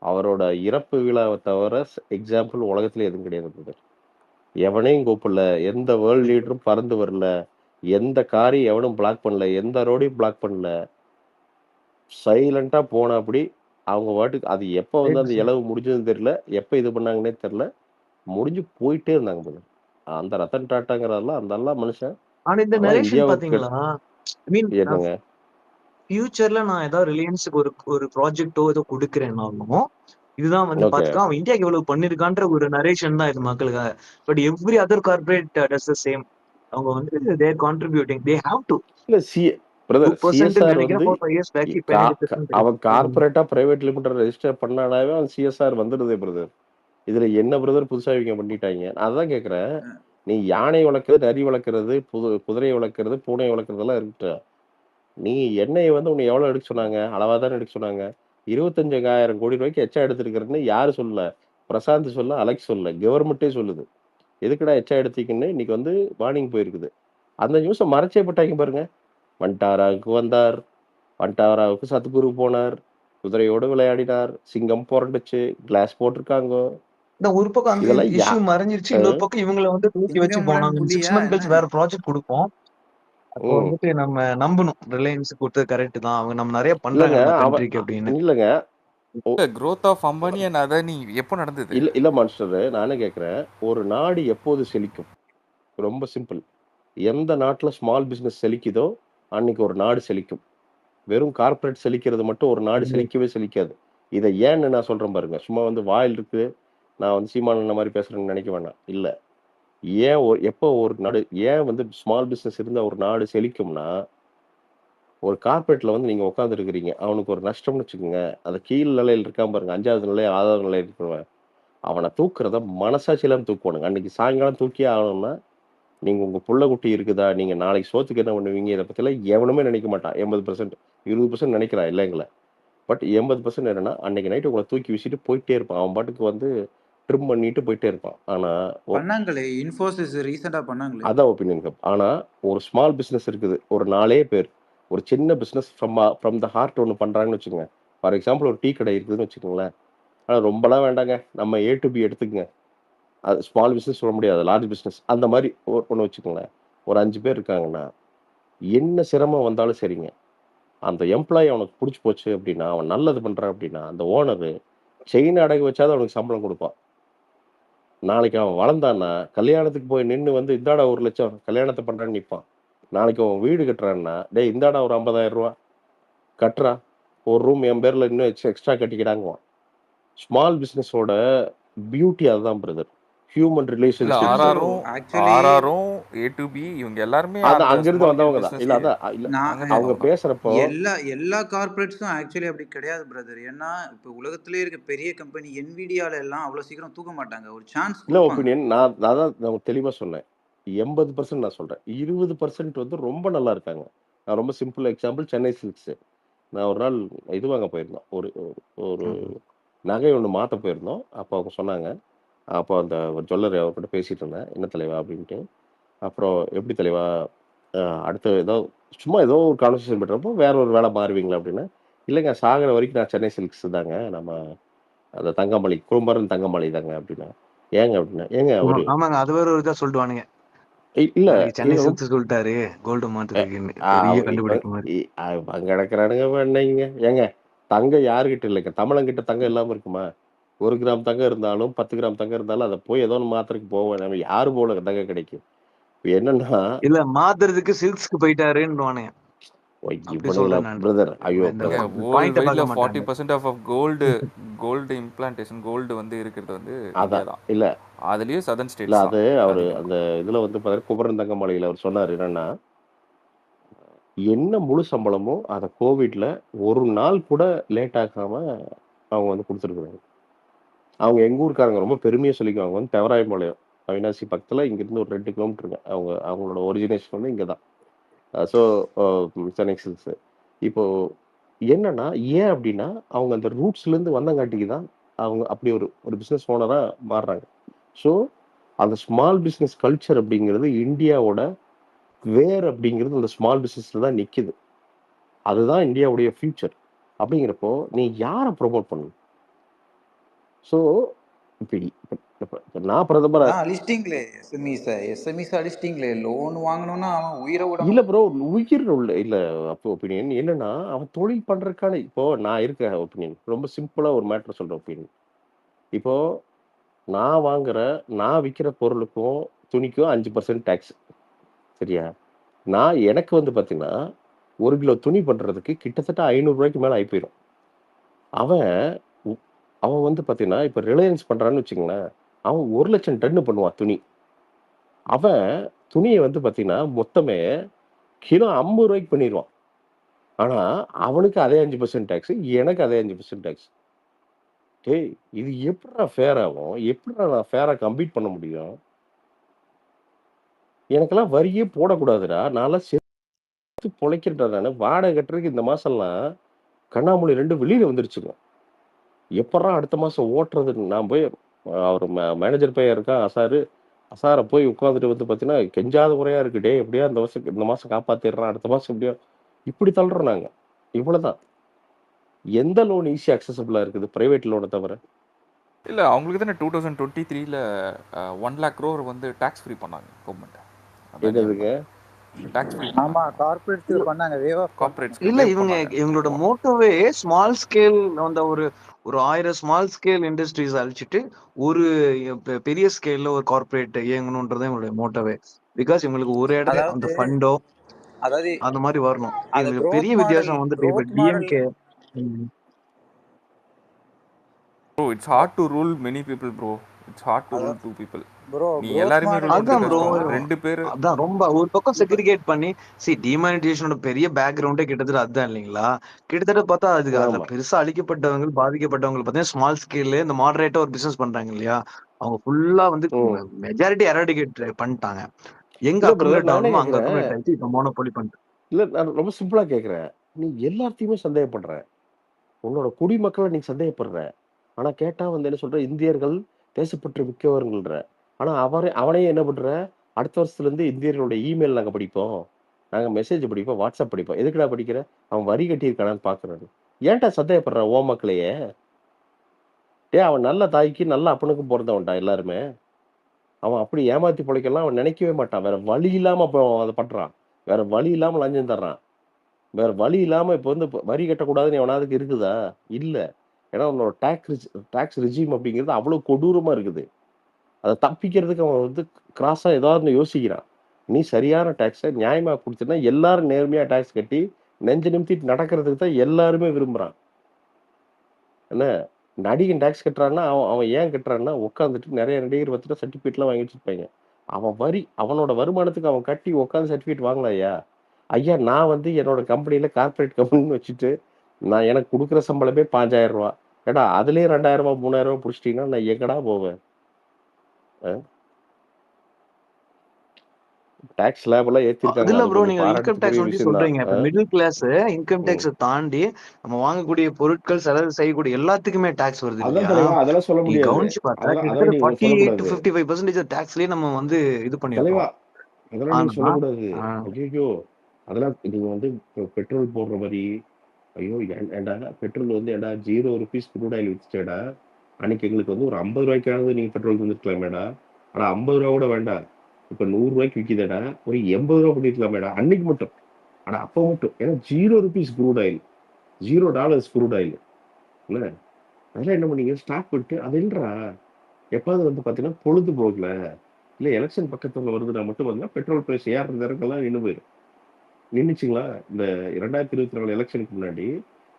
அவரோட இறப்பு விழாவை தவிர எக்ஸாம்பிள் உலகத்துல எதுவும் கிடையாது. எவனையும் கூப்பிடல, எந்த வேர்ல்ட் லீடரும் பறந்து வரல, எந்த காரையும் எவனும் பிளாக் பண்ணல, எந்த ரோடையும் பிளாக் பண்ணல. சைலண்டா போன அப்படி அவங்க வாட்டுக்கு அது எப்ப வந்து அந்த இளவு முடிஞ்சதுன்னு தெரியல, எப்ப இது பண்ணாங்கன்னே தெரியல, முடிஞ்சு போயிட்டே இருந்தாங்க. அந்த ரத்தன் டாட்டாங்கிறதெல்லாம் அந்த எல்லாம் மனுஷன் ஆனா இந்த அதெல்லாம் நரேஷன் இந்தியாவுக்கு பாத்தீங்களா? ஐ மீன் என்னங்க ஃபியூச்சர்ல நான் ஏதாவது ரிலையன்ஸுக்கு ஒரு ப்ராஜெக்டோ ஏதோ கொடுக்குறேன்னாலும் இதுதான் வந்து ஓகே பாத்துக்கா அவன் இந்தியாவுக்கு எவ்வளவு பண்ணிருக்கான்ற ஒரு நரேஷன் தான் இது மக்களுக்காக. But every other corporate does the same. அவங்க வந்து தேர் கான்ட்ரிபியூட்டிங் தே ஹாவ் டு இல்ல பிரதர் 2% சிஎஸ்ஆர் நினைக்கிறேன் வந்து 4-5 years பேக் இப்ப கா- 90% அவன் இருக்கு. கார்பரேட்டா பிரைவேட் லிமிடெட் ரெஜிஸ்டர் பண்ணாலே அவன் சிஎஸ்ஆர் வந்துடுதே பிரதர். இதுல என்ன பிரதர் புதுசா இவங்க பண்ணிட்டாங்க? நான் அதான் கேக்குறேன். நீ யானை வளர்க்கறது, நரி வளர்க்கறது, குதிரையை வளர்க்கறது, பூனை வளர்க்கறதெல்லாம் இருக்கட்டும். நீ எண்ணெயை வந்து உன்னை எவ்வளவு எடுக்க சொன்னாங்க? அளவா தானே எடுக்க சொன்னாங்க. 25,000 கோடி ரூபாய்க்கு எச்சா எடுத்திருக்கிறேன்னு யாரு சொல்லல? பிரசாந்த் சொல்ல, அலெக்ஸ் சொல்ல, கவர்மெண்ட்டே சொல்லுது. எதுக்குடா எச்சா எடுத்தீங்கன்னு இன்னைக்கு வந்து வார்னிங் போயிருக்குது. அந்த நியூஸை மறைச்சே போட்டாங்க பாருங்க. வண்டாராவுக்கு வந்தார், வண்டாராவுக்கு சத்குரு போனார், குதிரையோடு விளையாடினார், சிங்கம் புரண்டுச்சு, கிளாஸ் போட்டிருக்காங்க. இந்த ஒரு பக்கம் அந்த இதெல்லாம் இஷ்யூ மறைஞ்சிருச்சு, இன்னொரு பக்கம் இவங்களை வந்து தூக்கி வச்சு சிங்கமுடன் போனாங்க. 6 புலியா months என்ன? கழிச்சு வேற ப்ராஜெக்ட் கொடுப்போம். அப்போ ம். வந்துட்டு நம்ம நம்பணும் ரிலையன்ஸ் கொடுத்தது கரெக்ட் தான், அவங்க நம்ம நிறைய பண்றாங்க இல்லைங்க நம்ம அவன் கண்ட்ரிக்கு அப்படின்னு. இல்லைங்க growth of Ambani and Adani எப்போ நடந்தது? இல்ல மாஸ்டர், நானே கேட்கிறேன். ஒரு நாடு எப்போது செழிக்கும்? ரொம்ப சிம்பிள். எந்த நாட்டுல ஸ்மால் பிசினஸ் செழிக்குதோ அன்னைக்கு ஒரு நாடு செழிக்கும். வெறும் கார்ப்பரேட் செழிக்கிறது மட்டும் ஒரு நாடு செழிக்கவே செழிக்காது. இதை ஏன்னு நான் சொல்றேன் பாருங்க. சும்மா வந்து வாயில் இருக்கு, நான் வந்து சீமான் மாதிரி பேசுறேன்னு நினைக்க வேண்டாம். இல்ல, ஏன் எப்போ ஒரு நாடு ஏன் வந்து ஸ்மால் பிசினஸ் இருந்தா ஒரு நாடு செழிக்கும்னா, ஒரு கார்ப்பரேட்ல வந்து நீங்க உட்கார்ந்து இருக்கிறீங்க, அவனுக்கு ஒரு நஷ்டம்னு வச்சுக்கோங்க. அந்த கீழ் நிலையில் இருக்கான் பாருங்க, 5வது நிலை 6வது நிலையில் இருக்கிறவன், அவனை தூக்குறத மனசாட்சியில தூக்குவானுங்க. அன்னைக்கு சாயங்காலம் தூக்கியே ஆகணும்னா, நீங்க உங்க புள்ள குட்டி இருக்குதா, நீங்க நாளைக்கு சோத்துக்கு என்ன பண்ணுவீங்க, இதை பத்திலாம் எவனுமே நினைக்க மாட்டான். 80%, 20% நினைக்கிறான் இல்லைங்களா? பட் 80% என்னன்னா, அன்னைக்கு நைட்டு உங்களை தூக்கி வீசிட்டு போயிட்டே இருப்பான். அவன் பாட்டுக்கு வந்து ட்ரிம் பண்ணிட்டு போயிட்டே இருப்பான். ஆனா பண்ணாங்களே, இன்ஃபோசிஸ் ரீசெண்டா பண்ணாங்களே. அதான் ஒப்பீனியன் கப். ஆனா ஒரு ஸ்மால் பிசினஸ் இருக்குது, ஒரு 4 பேர் ஒரு சின்ன பிசினஸ் ஃப்ரம் த ஹார்ட் ஒன்று பண்றாங்கன்னு வச்சுக்கோங்க. ஃபார் எக்ஸாம்பிள் ஒரு டீ கடை இருக்குதுன்னு வச்சுக்கோங்களேன். ஆனா ரொம்பலாம் வேண்டாங்க, நம்ம A to B எடுத்துக்கங்க. அது ஸ்மால் பிசினஸ் சொல்ல முடியாது, லார்ஜ் பிசினஸ். அந்த மாதிரி ஒன்று வச்சுக்கோங்களேன். ஒரு 5 பேர் இருக்காங்கன்னா, என்ன சிரமம் வந்தாலும் சரிங்க, அந்த எம்ப்ளாயி அவனுக்கு பிடிச்சி போச்சு அப்படின்னா, அவன் நல்லது பண்றான் அப்படின்னா, அந்த ஓனரு செயின் அடகு வச்சாதான் அவனுக்கு சம்பளம் கொடுப்பான். நாளைக்கு அவன் வளர்ந்தான்னா, கல்யாணத்துக்கு போய் நின்று வந்து இந்தாடா 1,00,000 கல்யாணத்தை பண்றான்னு நிற்பான். நாளைக்கு அவன் வீடு கட்டுறான்னா, டேய் இந்தாடா ஒரு 50,000 ரூபா கட்டுறா, ஒரு ரூம் என் பேர்ல இன்னும் எக்ஸ்ட்ரா கட்டிக்கிடாங்குவான். ஸ்மால் பிசினஸோட பியூட்டி அதுதான் பிரதர். ஹியூமன் இல்ல ரிலேஷன்ஷிப்ஸ். ஆர்ஆரும் ஆக்சுவலி ஆர்ஆரும் A to B இவங்க எல்லாருமே அதான் அந்த அங்கிருந்து ஸ்மால் வந்தவங்க தான். பிசினஸ் இல்ல அதான் இல்ல நான் அங்கிருந்து அவங்க வந்தவங்க தான். பேசுறப்போ எல்லா கார்பரேட்ஸும் ஆக்சுவலி அப்படி கிடையாது பிரதர். ஏன்னா இப்போ உலகத்திலே இருக்க பெரிய கம்பெனி என்விடியால எல்லாம் அவ்வளவு சீக்கிரம் தூக்க மாட்டாங்க, ஒரு சான்ஸ் இல்ல கொடுப்பாங்க. ஒப்பீனியன். நான் அதான் நான் தெளிவா சொன்னேன். 80% நான் சொல்றேன். 20% வந்து ரொம்ப நல்லா இருக்காங்க. நான் ரொம்ப சிம்பிள் எக்ஸாம்பிள் சென்னை சில்க்ஸ். நான் ஒரு நாள் இது வாங்க போயிருந்தோம். ஒரு ஒரு நகை ஒன்று மாற்ற போயிருந்தோம். அப்போ அவங்க சொன்னாங்க. அப்போ அந்த ஜுவல்லரி அவர்கிட்ட பேசிட்டு இருந்தேன். என்ன தலைவா அப்படின்ட்டு. அப்புறம் எப்படி தலைவா, அடுத்து ஏதோ சும்மா ஏதோ ஒரு கான்வர்சேஷன் பண்ணுறப்போ வேற ஒரு வேலை மாறுவீங்களா அப்படின்னா, இல்லைங்க சாகிற வரைக்கும் நான் சென்னை சில்க்ஸ் தாங்க, நம்ம அந்த தங்கமலை குறும்பரன் தங்கமலை தாங்க அப்படின்னா. ஏங்க அப்படின்னா, ஏங்க ஒரு ஆமாங்க, அது வேற ஒரு இதா சொல்லிடுவானுங்க. இல்ல நாளைக்கு சென்னை இது ரொம்ப சில்க்ஸ் சொல்லிட்டாரு கோல்டு மாத்துறதுக்குன்னு பெரிய இப்ப கண்டுபிடிப்பு மாதிரி. அங்க கிடக்குறானுங்க பண்ணீங்க. ஏங்க தங்கம் யாருகிட்ட இல்லைங்க, தமிழங்கிட்ட தங்கம் இல்லாம இருக்குமா? 1 கிராம் தங்கம் இருந்தாலும் 10 கிராம் தங்கம் இருந்தாலும் அதை போய் ஏதோ ஒன்று மாத்திரக்கு போவோம். நம்ம யாரு போல தங்கம் கிடைக்கும். இப்ப என்னன்னா இல்ல மாத்துறதுக்கு சில்க்ஸ்க்கு போயிட்டாருன்னு அப்படி இவனுங்களா சொல்றேன் நான். பிரதர், ஐயோ இந்த பிரதர், வேர்ல்டு பாயிண்ட வைட்ல பார்க்க மாட்டாங்க. 40% ஆஃப் கோல்டு இம்ப்ளான்டேஷன் கோல்டு வந்து இருக்கிறது வந்து இந்தியா அதான் தான். இல்ல அதுலயும் சதர்ன் இல்ல ஸ்டேட்ஸ் தான் அது அவரு அதிகம். அந்த இதுல வந்து பாத்தீங்கன்னா குமரன் தங்கமலையில அவர் சொன்னாரு என்னன்னா, என்ன முழு சம்பளமோ அதை கோவிட்ல ஒரு நாள் கூட லேட் ஆகாம அவங்க வந்து கொடுத்துருக்குறாங்க. அவங்க எங்க ஊருக்காரங்க ரொம்ப பெருமையா சொல்லிக்குவாங்க. வந்து தெவராயம்பாளையம் அவினாசி பக்கத்துல இங்கிருந்து ஒரு 2 கிலோமீட்டருங்க. அவங்களோட ஒரிஜினேஷன் வந்து இங்க தான். So Chennai silks. இப்போ என்னன்னா, ஏன் அப்படின்னா அவங்க அந்த ரூட்ஸ்ல இருந்து வந்தங்காட்டிக்கு தான் அவங்க அப்படி ஒரு ஒரு பிசினஸ் ஓனரா மாறுறாங்க. ஸோ அந்த ஸ்மால் பிசினஸ் கல்ச்சர் அப்படிங்கிறது இந்தியாவோட வேர் அப்படிங்கிறது அந்த ஸ்மால் பிசினஸ்ல தான் நிக்குது. அதுதான் இந்தியாவுடைய ஃபியூச்சர். அப்படிங்கிறப்போ நீ யாரை ப்ரொமோட் பண்ணணும்? ஸோ இப்ப நான் பிரதமர் அதான் அழிச்சிட்டீங்களே எஸ்எம்இஸ் அழிச்சிட்டீங்களே. லோன் வாங்கணும்னா அவன் உயிரை இல்ல விடணும். ப்ரோ, உயிர் உள்ள இல்ல. அப்போ ஒப்பீனியன் என்னன்னா, அவன் தொழில் பண்றதுக்கான இப்போ நான் இருக்க ஒப்பீனியன் ரொம்ப சிம்பிளா ஒரு மேட்டர் சொல்ற ஒப்பீனியன். இப்போ நான் விக்கிற பொருளுக்கும் துணிக்கும் 5% டேக்ஸ். சரியா? நான் எனக்கு வந்து பார்த்தீங்கன்னா, 1 கிலோ துணி பண்றதுக்கு கிட்டத்தட்ட ரூ. 500 மேல ஆயி போயிரும். அவன் உ- அவன் வந்து பார்த்தீங்கன்னா, இப்ப ரிலையன்ஸ் பண்றான்னு வச்சுக்கங்களேன், அவன் 1,00,000 டன்னு பண்ணுவான் துணி. அவன் துணிய வந்து பார்த்தீங்கன்னா, மொத்தமே கிலோ ரூ. 50 பண்ணிருவான். ஆனா, அவனுக்கு அதே 5% டேக்ஸ், எனக்கு அதே 5% டேக்ஸ். டேய்! இது எப்புட்றா ஃபேர் ஆகும்? எப்புட்றா நான் ஃபேரா கம்பீட் பண்ண முடியும்? எனக்கெல்லாம் வரியே போடக்கூடாதுடா. நான்லாம் செத்து பொழைக்கிறேன்டா நானு. வாடகை கட்டுறதுக்கு இந்த மாசம்லாம் கண்ணாமூலை 2 வெளியில வந்துருச்சுங்க. எப்புட்றா அடுத்த மாசம் ஓட்டுறதுன்னு நான் போய் அவரு மேனேஜர் பையன் இருக்கான் அசாரு. அசார போய் உட்காந்துட்டு வந்து பார்த்தீங்கன்னா, கெஞ்சாத குறையா இருக்கு. டேய் எப்படியா இந்த மாசம் காப்பாத்திடுறான். அடுத்த மாசம் எப்படியோ இப்படி தள்ளுறோம் நாங்க. இவ்வளோதான். எந்த லோன் ஈஸியா அக்சஸபிளா இருக்குது? பிரைவேட் லோன தவிர. இல்ல அவங்களுக்கு தானே 2023ல 1 lakh crore வந்து டாக்ஸ் ஃப்ரீ பண்ணாங்க கவர்மெண்ட். அதானே என்னதுங்க? டாக்ஸ் ஃப்ரீ ஆமா பண்ணாங்க கார்பரேட்ஸ் இல்ல பண்ணாங்க, வேவ் ஆஃப் பண்ணாங்க. கார்ப்பரேட்ஸ்க்கு இல்ல வேவ் இவங்க பண்ணாங்க. இவங்களோட மோட்டோவே ஸ்மால் ஸ்கேல் அந்த ஒரு ஒரு 1000 ஸ்மால் ஸ்கேல் இண்டஸ்ட்ரீஸ் அழிச்சிட்டு ஒரு பெரிய ஸ்கேல்ல ஒரு கார்ப்பரேட் இயங்கணும்ன்றது இவங்களுடைய மோட்டோவே. பிகாஸ் இவங்களுக்கு ஒரு இடத்துல அந்த அதாவது ஃபண்டோ அதாவது அந்த மாதிரி வரணும். அது இவங்களுக்கு growth பெரிய மாடல் வித்தியாசம் வந்து இப்ப growth model DMK bro it's hard to rule many people bro. It's hard to rule 2 people. Bro நீ growth எல்லாருமே ரூல் மாடல் பண்றது அதான் ப்ரோ கஷ்டம். 2 பேர் அதான் ரொம்ப ஒரு பக்கம் செக்ரிகேட் பண்ணி டிமானிட்டேஷனோட பெரிய பேக்ரவுண்டே கிட்டத்தட்ட அதுதான் இல்லைங்களா? கிட்டத்தட்ட பார்த்தா அதுக்கு அதுல ஆமா. பெருசா அழிக்கப்பட்டவங்க பாதிக்கப்பட்டவங்க பார்த்தீங்கன்னா ஸ்மால் ஸ்கேல்ல இந்த மாடரேட்டா ஒரு பிசினஸ் பண்றாங்க இல்லையா? அவங்க ஃபுல்லா வந்து ம். மெஜாரிட்டி எராடிகேட் பண்ணிட்டாங்க. எங்க இல்ல பிரதர் அக்குமுலேட் நானே ஆகணுமோ அங்க கேட்கிறேன். அக்குமுலேட் ஆயிடுச்சு. இப்ப மோனோபோலி பண்ணிட்டு இல்ல நான் ரொம்ப சிம்பிளா கேட்கிறேன். நீ எல்லாத்தையுமே சந்தேகப்படுற. உன்னோட குடிமக்கள நீ சந்தேகப்படுற. ஆனா கேட்டா வந்து என்ன சொல்ற? இந்தியர்கள் தேசப்பற்று மிக்கவர்கள்ன்ற. ஆனா அவனையே என்ன பண்ற? அடுத்த வருஷத்துலருந்து இந்தியர்களுடைய இமெயில் நாங்க படிப்போம். நாங்க மெசேஜ் படிப்போம், WhatsApp படிப்போம். எதுக்குடா படிக்கிற? அவன் வரி கட்டியிருக்கானான்னு பார்க்குறாரு. ஏன்டா சந்தேகப்படுற உன் மக்களையே? டேய் அவன் நல்ல தாய்க்கு, நல்ல அப்பனுக்கும் பொறந்தவன்டா எல்லாருமே. அவன் அப்படி ஏமாத்தி பொழைக்கலாம் அவன் நினைக்கவே மாட்டான். வேற வழி இல்லாம அப்ப அவன் அத பண்றான். வேற வழி இல்லாம லஞ்சம் தர்றான். வேற வழி இல்லாம இப்ப வந்து வரி கட்டக்கூடாதுன்னு எவனாவதுக்கு இருக்குதா? இல்ல. ஏன்னா உன்னோட டாக்ஸ் ரெஜிம் அப்படிங்கிறது அவ்வளவு கொடூரமா இருக்குது. அத தப்பிக்கிறதுக்கு அவன் வந்து கிராஸா ஏதாவது ஒண்ணு யோசிக்கிறான். நீ சரியான டாக்ஸ நியாயமா குடுத்தீன்னா, எல்லாரும் நேர்மையா டாக்ஸ் கட்டி, நெஞ்ச நிமித்திட்டு நடக்கிறதுக்கு தான் எல்லாருமே விரும்புறான். என்ன? நடிகன் டாக்ஸ் கட்டுறான்னா, அவன் அவன் ஏன் கட்டுறான்னா, உட்காந்துட்டு நெறைய நடிகர் பார்த்துட்டு சர்டிஃபிகேட்லாம் வாங்கி வச்சிருப்பாய்ங்க. அவனோட வருமானத்துக்கு அவன் கட்டி உட்காந்து சர்டிஃபிகேட் வாங்கலாம் ஐயா. ஐயா நான் வந்து என்னோட கம்பெனில கார்ப்பரேட் கம்பெனின்னு வச்சுட்டு, நான் எனக்கு குடுக்குற சம்பளமே ரூ. 5,000. ஏடா அதிலயே ரூ. 2,000 ரூ. 3,000 புடிச்சிட்டீங்கன்னா, நான் எங்கடா போவேன்? அ டாக்ஸ் ஸ்லாப்லாம் ஏத்திருக்காங்க. அதுல அது ப்ரோ கொஞ்சம் நீங்க இன்கம் பாராட்டுக்குரிய டேக்ஸ் பத்தி விஷயம் தான். சொல்றீங்க. இப்ப மிடில் கிளாஸ் இன்கம் ம். டேக்ஸ் தாண்டி நம்ம வாங்கக்கூடிய பொருட்கள் செலவு செய்யக்கூடிய எல்லாத்துக்குமே டாக்ஸ் வருது அதான் இல்லையா? தலைவா, அதெல்லாம் சொல்ல நீங்க முடியாது. கவனிச்சு பார்த்தா அதெல்லாம் கிட்டத்தட்ட நீங்க 48 to சொல்லக்கூடாது. 55% டாக்ஸ்லயே நம்ம வந்து இது தலைவா, பண்ணிடுறோம். அதெல்லாம் நீங்க ஆனா சொல்லக்கூடாது. ஆஹ் ஐய்யய்யோ! அதெல்லாம் நீங்க வந்து பெட்ரோல் போடுற மாரி, ஐயோ! ஏன்டா பெட்ரோல் வந்து ஏன்டா ₹0 க்ரூட் ஆயில் வித்துட்டேடா, அன்னைக்கு எங்களுக்கு வந்து ஒரு ₹50 நீங்க பெட்ரோல் தந்துருக்கலாமேடா. ஆனா ₹50 கூட வேண்டாம். இப்ப ₹100 விக்குதேடா, ஒரு ₹80 பண்ணியிருக்கலாமேடா. அன்னைக்கு மட்டும். ஆனா அப்ப மட்டும். ஏன்னா ₹0 க்ரூட் ஆயில், $0 க்ரூட் ஆயில். என்ன? அதெல்லாம் என்ன பண்ணீங்க? ஸ்டாப் பண்ணிட்டு அது இல்லடா, எப்பாவது வந்து பார்த்தீங்கன்னா, பொழுதுபோக்குல, இல்ல எலக்ஷன் பக்கத்துல வருதுன்னா மட்டும் பார்த்தீங்கன்னா, பெட்ரோல் பிரைஸ் ஏறுறது இறக்கம்லாம் நின்னு போயிரும். நின்னுச்சுங்களா? இந்த 2024 எலக்ஷனுக்கு முன்னாடி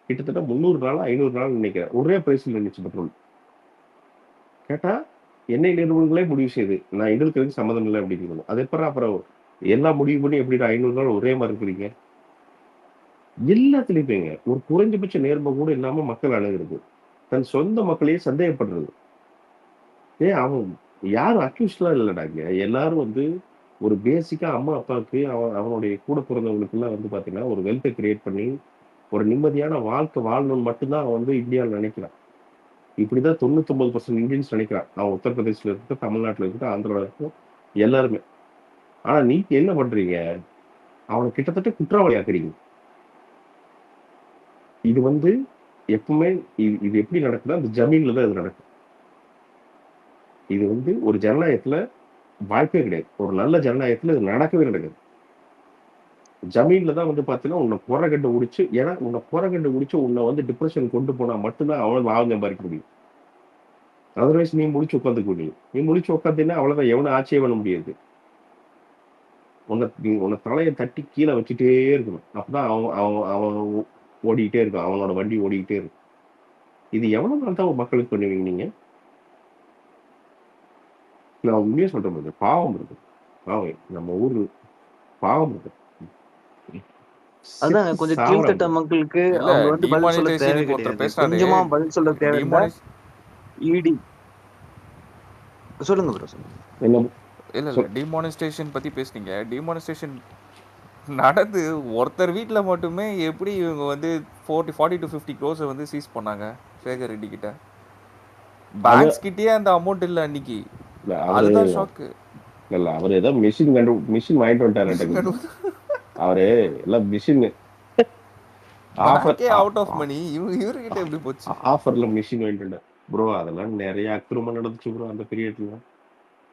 கிட்டத்தட்ட 300 நாளா, 500 நாள் நினைக்கிறேன். ஒரே பிரைஸ்ல நின்னுச்சு பெட்ரோல். கேட்டா, எண்ணெய் நிறுவனங்களே முடிவு செய்யுது. நான் எங்களுக்கு சம்மந்தம் இல்ல அப்படிங்கிறது. அது எப்புட்றா அப்புறம் எல்லாம் முடிவு பண்ணி எப்படிடா 500 நாள் ஒரே மாரி இருக்கிறீங்க? எல்லாத்துலயுமேங்க. ஒரு குறைஞ்சபட்ச நேர்மை கூட இல்லாம மக்கள் அணுகுறது. தன் சொந்த மக்களையே சந்தேகப்படுறது. அவன் யாரும் அக்யூஸ்ட்லாம் இல்லடா இங்க. எல்லாரும் வந்து ஒரு பேசிக்கா அம்மா, அப்பாவுக்கு அவனுடைய கூட பிறந்தவங்களுக்கெல்லாம் வந்து பார்த்தீங்கன்னா, ஒரு வெல்த்த கிரியேட் பண்ணி, ஒரு நிம்மதியான வாழ்க்கை வாழணும்னு மட்டும் தான் அவன் வந்து இந்தியாவுல நினைக்கிறான். இப்படிதான் 99% இந்தியன்ஸ் நினைக்கிறான். அவன் உத்தரப்பிரதேசல இருக்கட்டும், தமிழ்நாட்டுல இருக்கட்டும், ஆந்திரால இருக்கட்டும், எல்லாருமே. ஆனா நீங்க என்ன பண்றீங்க? அவன கிட்டத்தட்ட குற்றவாளி ஆக்குறீங்க. இது வந்து எப்பவுமே இது எப்படி நடக்குதுன்னா, அந்த ஜமீன்ல தான் இது நடக்கும். இது வந்து ஒரு ஜனநாயகத்துல வாய்ப்பே கிடையாது. ஒரு நல்ல ஜனநாயகத்துல இது நடக்கவே நடக்காது. ஜமீன்ல தான் வந்து பார்த்தீங்கன்னா, உன்ன கொரகண்டு உடிச்சு ஏன்னா உன்ன கொரகண்டு உடிச்சு உன்ன வந்து டிப்ரஷன் கொண்டு போனா மட்டும் தான் அவன் சம்பாரிக்க முடியும். அதர்வைஸ் நீ முடிச்சு உட்காந்துக்க நீ முடிச்சு உட்காந்தீங்கன்னா அவ்வளவுதான், எவனும் ஆட்சியே பண்ண முடியாது. உன்னை தலையை தட்டி கீழே வச்சுட்டே இருக்கணும். அப்பதான் அவன் அவன் அவன் ஓடிக்கிட்டே இருக்கும், அவனோட வண்டி ஓடிக்கிட்டே இருக்கும். இது எவ்வளவு நாள் தான் மக்களுக்கு பண்ணுவீங்க நீங்க? நான் உண்மையே சொல்றேன் brother. பாவம் இருக்கு, பாவம் நம்ம ஊரு, பாவம் இருக்கு. அதான் செத்து கொஞ்சம் சாவறாங்க. கீழ்த்தட்ட மக்களுக்கு இல்ல அவங்க வந்து பதில் சொல்ல தேவை டிமானிட்டைசேஷனுக்கு ஒருத்தர் கிடையாது. பேசினாரு. கொஞ்சமா பதில் சொல்ல தேவை இருந்தா டிமானிஸ் இடி சொல்லுங்க ப்ரோ சொல்லுங்க. என்ன இல்ல சொல் டிமானிஸ்டேஷன் பத்தி பேசுனீங்க. டிமானிஸ்டேஷன் நடந்து ஒருத்தர் வீட்டில் மட்டுமே எப்படி இவங்க வந்து 40 to 50 crores வந்து சீஸ் பண்ணாங்க சேகர் ரெட்டி கிட்ட. அது பேங்க்ஸ் கிட்டயே அந்த அமௌண்ட் இல்லை அன்னைக்கு. இல்ல, அவரு அதுதான் ஷாக்கு. இல்ல அவர் ஏதோ மிஷின் வாங்கிட்டு வந்துட்டாரு. அவரு எல்லாம் மிஷின் ஆஃபர் பேங்கே அவுட் ஆஃப் மணி. இவர்கிட்ட எப்படி போச்சு? ஆஃபர்ல மிஷின் வாங்கிட்டு வந்தார் ப்ரோ. அதெல்லாம் நிறைய அக்கிரமம் நடந்துச்சு ப்ரோ அந்த பீரியட்ல.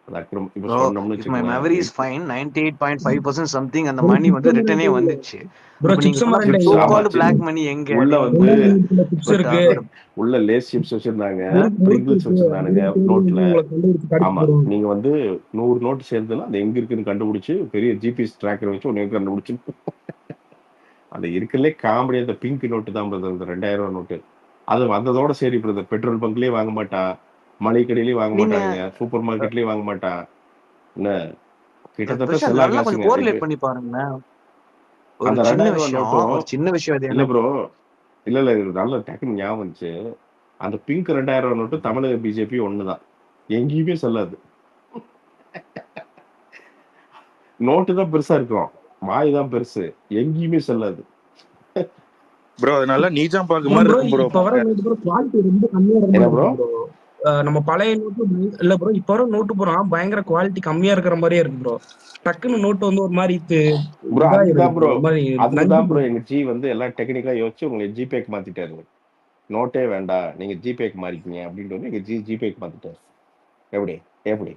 அது அக்கிரமம் இப்ப ப்ரோ சொன்னோம்னு இஃப் மை வச்சுக்கோங்களேன். மெமரி இஸ் ஃபைன் 98.5% சம்திங் அந்த மணி வந்து ரிட்டர்னே வந்துச்சு. ப்ரோ இப்போ நீங்க சிப்ஸ் சொன்ன மார்க்கெட் சோ ஆமா கால்டு பிளாக் மணி எங்க உள்ள அது வந்து சிப்ஸ் பட் இருக்கு, உள்ள லேஸ் சிப்ஸ் வச்சிருந்தாங்க, முறுக்கு பிரிங்கிள்ஸ் இருக்கு, வச்சிருந்தானுங்க நோட்ல. உங்களுக்கு கண்டுபிடிச்சு கடிச்சு ஆமா போடுவாங்க. நீங்க வந்து 100 நோட்டு சேர்ந்துன்னா அது எங்க இருக்குன்னு கண்டுபிடிச்சு பெரிய ஜிபிஎஸ் ட்ராக்கர் வச்சு ஒன்னு கண்டுபிடிச்சு அந்த இருக்கிறதுலே காமெடி அந்த பிங்க் நோட்டு தான் brother, அந்த 2000 நோட்டு. அது வந்ததோட சரி பிரதர். பெட்ரோல் பங்க்லயே வாங்க மாட்டான், மளிகை கடையிலயும் வாங்க நீங்க மாட்டாங்க, சூப்பர் மார்க்கெட்லயும் வாங்க மாட்டான். என்ன கிட்டத்தட்ட பிரசாந்த் செல்லா நல்லா கொஞ்சம் காசுங்க. கோரிலேட் பண்ணி பாருங்களேன். ஒரு அந்த சின்ன 2000 விஷயம் நோட்டும் ஒரு சின்ன விஷயம் அது இல்ல என்ன ப்ரோ, இல்ல இது நல்ல டக்குன்னு ஞாபகம் வந்துச்சு. அந்த பிங்க் 2000 நோட்டு தமிழக பிஜேபி ஒண்ணுதான், எங்கேயுமே செல்லாது. நோட்டு தான் பெருசா இருக்கும், வாய் தான் பெருசு, எங்கேயுமே செல்லாது. ப்ரோ அது நல்லா நீஜாம் பாக்கு ப்ரோ மாதிரி ப்ரோ இருக்கும் ப்ரோ. இப்ப வர நோட்டு ப்ரோ குவாலிட்டி ரொம்ப கம்மியா இருக்கிற என்ன மாதிரி ப்ரோ? இருக்கு ப்ரோ. நம்ம பழைய நோட்டு இல்ல ப்ரோ, இப்ப வர நோட்டு ப்ரோ பயங்கர குவாலிட்டி கம்மியா இருக்கிற மாதிரியே இருக்கு ப்ரோ. டக்குன்னு நோட்டு வந்து ஒரு மாதிரி ப்ரோ அதுக்கு இதாயிருது தான் ப்ரோ, ப்ரோ, ஒரு மாதிரி அதுக்கு நஞ்சு தான் ப்ரோ போகுது. எங்க ஜி வந்து எல்லாம் டெக்னிக்கலா யோசிச்சு உங்களை ஜிபேக்கு மாத்திட்டாரு. நோட்டே வேண்டாம், நீங்க ஜிபேக்கு மாறிக்கீங்க அப்படின்ட்டு வந்து எங்க ஜிபேக்கு மாத்திட்டாரு. எப்படி எப்படி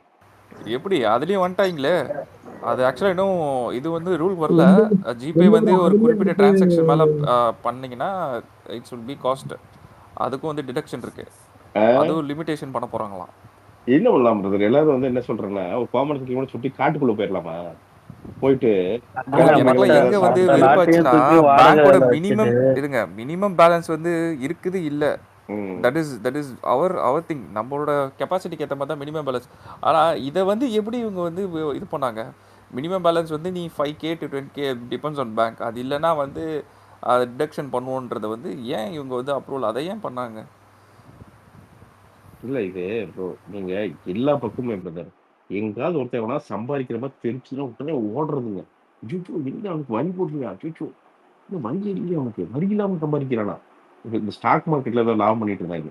எப்படி அதுலயும் வந்துட்டாங்களே. அது ஆக்சுவலாக இன்னும் இது வந்து ரூல் வரல. எந்த ஜிபே எந்த வந்து ப்ரோ ஒரு அதுலயே குறிப்பிட்ட வந்துட்டு டிரான்சாக்ஷன் மேலே பண்ணீங்கன்னா இட்ஸ் வில் பி காஸ்ட். அதுக்கும் வந்து டிடக்ஷன் இருக்கு. அதுவும் லிமிடேஷன் பண்ண போறாங்களாம். என்ன பண்ணலாம் பிரதர்? எல்லாரும் வந்து என்ன சொல்றேன்னா ஒரு காமன் சென்ஸ் கூட சுட்டி காட்டுக்குள்ள போயிடலாமா? போயிட்டு ப்ரோ கிழங்கு எனக்குலாம் ஏதாவது எங்க வந்து சாப்பிட்டு நாட்டையும் வெறுப்பாச்சுன்னா தூக்கி பேங்கோட வாடகைல மினிமம் வச்சுட்டு இதுங்க மினிமம் பேலன்ஸ் வந்து இருக்குது இல்லை. ம், தட் இஸ் அவர் திங். நம்மளோட கெப்பாசிட்டிக்கு ஏற்ற மாதிரி தான் மினிமம் பேலன்ஸ். ஆனால் இதை வந்து எப்படி இவங்க வந்து இது பண்ணாங்க? மினிமம் பேலன்ஸ் வந்து நீ 5K to 10K depends on bank. அது இல்லைன்னா வந்து டிடக்ஷன் பண்ணுவோன்றதை வந்து ஏன் இவங்க வந்து அப்ரூவல் அதை ஏன் பண்ணாங்க? இல்ல இது ப்ரோ நீங்க எல்லா பக்கமுமே பிரதர் எங்காவது ஒருத்தன் எவனா சம்பாதிக்கிற மாதிரி தெரிச்சுன்னா உடனே ஓடுறதுங்க. ஜூச்சோ இல்லை அவனுக்கு வரி போட்டுருக்கா, ஜூச்சோ இன்னும் வரி இல்லையா அவனுக்கு, வரி இல்லாமல் சம்பாதிக்கிறானா. இந்த ஸ்டாக் மார்க்கெட்ல ஏதோ லாபம் பண்ணிட்டு இருந்தாங்க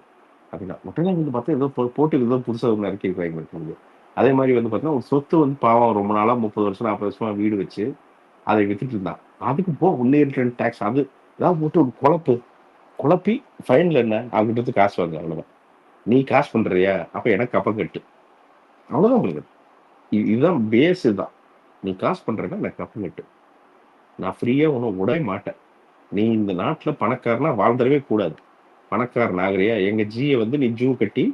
அப்படின்னா உடனே வந்து பார்த்தா ஏதோ போட்டு ஏதோ புதுசாக ஒன்று இறக்கி இருக்கிறாங்க. அதே மாதிரி வந்து பார்த்தீங்கன்னா ஒரு சொத்து வந்து பாவம் ரொம்ப நாளா 30 வருஷம் 40 வருஷமா வீடு வச்சு அதை வித்துட்டு இருந்தான். அதுக்கு இன்னும் டேக்ஸ் அது ஏதாவது போட்டு ஒரு குழப்பி ஃபைனல் என்ன அவங்ககிட்ட காசு வாங்க, அவ்வளவுதான். நீ காசு பண்றியா அப்ப எனக்கு கப்பம் கட்டு, அவ்வளவுதான் உங்களுக்கு. இதுதான் பேஸ். தான் நீ காசு பண்றேன்னா எனக்கு கப்பம் கட்டு, நான் ஃப்ரீயா ஒன்றும் விடவே மாட்டேன். நீ இந்த நாட்டுல பணக்காரனா வாழ்ந்துடவே கூடாது. பணக்காரன் ஆகிறியா எங்க ஜியை வந்து நீ ஜூ கட்டி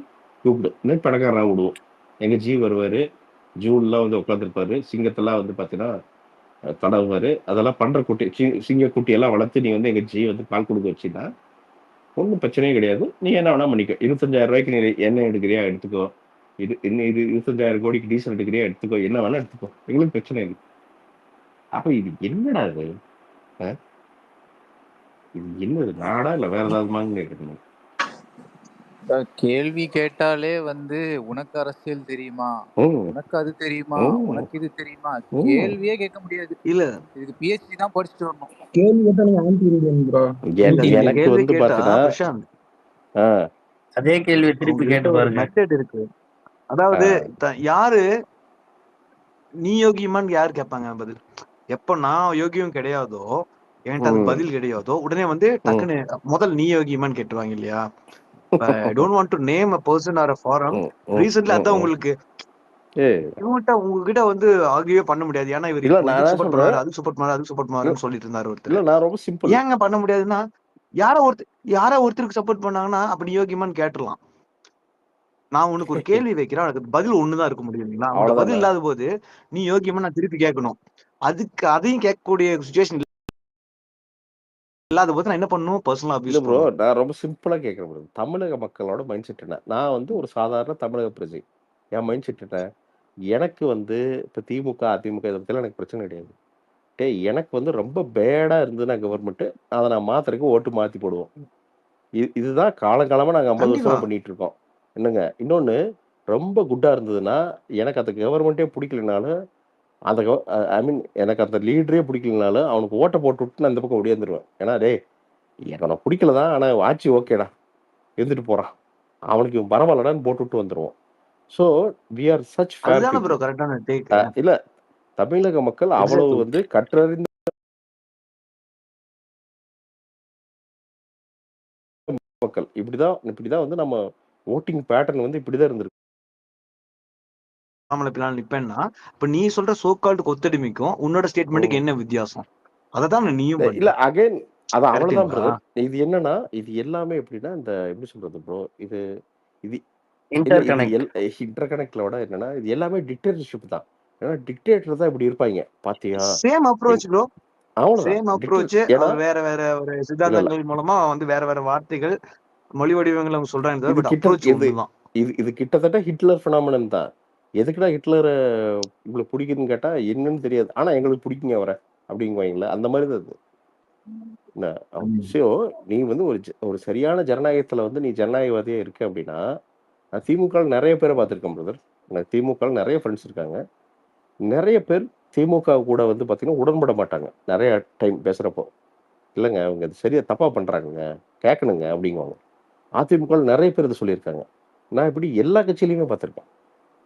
கூப்பிடு, இன்னும் பணக்காரனா விடுவோம். எங்க ஜி வருவாரு, ஜூன்லாம் வந்து உட்காந்துருப்பாரு, சிங்கத்தெல்லாம் வந்து பாத்தீங்கன்னா தடவுவாரு. அதெல்லாம் பண்ற குட்டி சிங்க குட்டி எல்லாம் வளர்த்து நீ வந்து எங்க ஜி வந்து பால் கொடுக்க வச்சுன்னா ஒன்றும் பிரச்சனையே கிடையாது. நீ என்ன வேணா பண்ணிக்கோ. 25,000 ரூபாய்க்கு நீ எண்ணெய் எடுக்கிறியா எடுத்துக்கோ, இன்னும் 25,000 கோடிக்கு டீசல் எடுக்கிறியா எடுத்துக்கோ, என்ன வேணா எடுத்துக்கோ, எங்களுக்கு பிரச்சனை இல்லை. அப்ப இது என்னடா இது? அஹ்? இது என்னது நாடா இல்ல வேற ஏதாவது கேட்கணும். கேள்வி கேட்டாலே வந்து உனக்கு அரசியல் தெரியுமா, உனக்கு அது தெரியுமா, உனக்கு இது தெரியுமா, கேள்வியே கேட்க முடியாது. இல்ல இதுக்கு பிஹெச்டி தான் படிச்சுட்டு வரணும். கேள்வி கேட்டா நீங்க ஆன்டி இந்தியன் ப்ரோ. இல்ல நீங்க எனக்கு கேள்வி வந்து கேட்டா பாத்தீங்கன்னா பிரசாந்த் அதே கேள்வி திருப்பி உங்ககிட்ட கேட்டு ஒரு பாருங்க. மெத்தட் இருக்கு. அதாவது யாரு நீ யோகியமான்னு யாரு கேட்பாங்க பதில். எப்ப நான் யோகியம் கிடையாதோ என்கிட்ட அது பதில் கிடையாதோ உடனே வந்து டக்குன்னு முதல் நீ யோகியமான்னு கேட்டுருவாங்க இல்லையா. I don't want to name a person or a forum. Recently அதான் உங்களுக்கு உங்ககிட்ட வந்து ஆர்கியூவே பண்ண முடியாது. ஏன்னா இவர் இல்ல இப்போ நான் இதுக்கு என்ன சப்போர்ட் சொல்றேன், பண்ணுவாரு, அதுக்கு சப்போர்ட் பண்ணுவாரு, அதுக்கு சப்போர்ட் பண்ணுவாருன்னு சொல்லிட்டு இருந்தாரு இல்ல ஒருத்தர். நான் ரொம்ப சிம்பிள். ஏங்க பண்ண முடியாதுன்னா யாரோ ஒருத்தருக்கு சப்போர்ட் பண்ணாங்கன்னா அப்படி யோகியமான்னு கேட்டுடலாம். நான் உனக்கு ஒரு கேள்வி வைக்கிறேன், அதுக்கு பதில் ஒண்ணுதான் இருக்க முடியும் இல்லைங்களா? உன்கிட்ட பதில் அவ்வளவுதானே. இல்லாத போது நீ யோக்கியமா நான் திருப்பி கேட்கணும். அதையும் கேட்கக்கூடிய சுச்சுவேஷன் இல்லாத போது நான் என்ன பண்ணணும்? பர்சனலா இல்ல அபியூஸ் ப்ரோ, பண்ணணும். நான் ரொம்ப சிம்பிளா கேட்கிறேன் ப்ரோ. தமிழக மக்களோட மைண்ட் செட் என்ன? நான் வந்து ஒரு சாதாரண தமிழக பிரஜை. என் மைண்ட் செட் என்ன? எனக்கு வந்து இப்ப திமுக, அதிமுக இத பத்திலாம் எனக்கு பிரச்சனை கிடையாது. டேய் எனக்கு வந்து ரொம்ப பேடா இருந்ததுன்னா கவர்மெண்ட், அத நான் மாத்துறதுக்கு ஓட்டு மாத்தி போடுவோம். இதுதான் காலங்காலமா நாங்க 50 கண்டிப்பா. வருஷமா பண்ணிட்டு இருக்கோம். என்னங்க? இன்னொன்னு ரொம்ப குட்டா இருந்ததுன்னா, எனக்கு அந்த கவர்மெண்ட்டே புடிக்கலனாலும், அந்த ஐ மீன் எனக்கு அந்த லீடரே பிடிக்கலனாலும், அவனுக்கு ஓட்ட போட்டுவிட்டு நான் இந்த பக்கம் ஓடியாந்துருவேன். ஏன்னா, டேய் எனக்கு அவன புடிக்கல தான். ஆனா ஆட்சி ஓகேடா. இருந்துட்டு போறான். அவனுக்கு இவன் பரவாயில்லடான்னு போட்டுவிட்டு வந்துருவோம். So we are such fair அதுதானே ப்ரோ பீப்பிள். கரெக்டான டேக். இல்ல தமிழக மக்கள் அவ்வளவு எக்ஸாக்ட்லி. வந்து கற்றறிந்த மக்கள். இப்படிதான் வந்து நம்ம வோட்டிங் பேட்டர்ன் வந்து இப்படிதான் இருந்திருக்கு. பிளான் நிப்பேன்னா, இப்ப நீ சொல்ற சோ கால்டு கொத்தடிமைக்கும் உன்னோட ஸ்டேட்மெண்ட்டுக்கு என்ன வித்தியாசம்? அததான் நீயும் இல்ல பண்ற. அகைன் அது அவ்வளவுதான் கரெக்ட்டுங்களா? பிரதர். இது என்னன்னா, இது எல்லாமே எப்படின்னா, இந்த எப்படி சொல்றது ப்ரோ? இது இது இல்ல இன்டர் இது கனெக்ட். இன்டர் கனெக்ட்ல என்னன்னா, இது எல்லாமே டிக்டேட்டர்ஷிப் தான். ஏன்னா டிக்டேட்டர் தான் இப்படி இருப்பாங்க. பாத்தியா? Same approach bro. அவ்வளவுதான். Same approach. ஏன்னா அவர் வேற வேற ஒரு இல்ல சித்தாந்தங்கள் மூலமா வந்து வேற வேற வார்த்தைகள், மொழி வடிவங்கள் அவங்க சொல்றாங்க. இது பட் கிட்ட அப்ரோச் இது ஒண்ணுதான். இது இது கிட்டத்தட்ட ஹிட்லர் ஃபினாமினன் தான். எதுக்குடா ஹிட்லர உங்களுக்கு பிடிக்குதுன்னு கேட்டா, என்னன்னு தெரியாது. ஆனா எங்களுக்கு பிடிக்குங்க அவர. அப்படிங்குவாங்கல்ல. அந்த மாதிரி தான் இது. என்ன ஸோ நீ வந்து ஒரு சரியான ஜனநாயகத்துல வந்து நீ ஜனநாயகவாதியா இருக்க அப்படின்னா, நான் திமுகல நெறைய பேர பார்த்துருக்கேன் பிரதர். எனக்கு திமுகல நெறைய ஃப்ரெண்ட்ஸ் இருக்காங்க. நெறைய பேர் திமுக கூட வந்து பார்த்தீங்கன்னா, உடன்பட மாட்டாங்க. நெறைய டைம் பேசுறப்போ. இல்லங்க அவங்க இது சரியா தப்பா பண்றாங்கங்க. கேட்கணுங்க அப்படிங்குவாங்க. அதிமுகல நெறைய பேர் இத சொல்லியிருக்காங்க. நான் இப்படி எல்லா கட்சியிலயுமே பார்த்துருக்கேன்.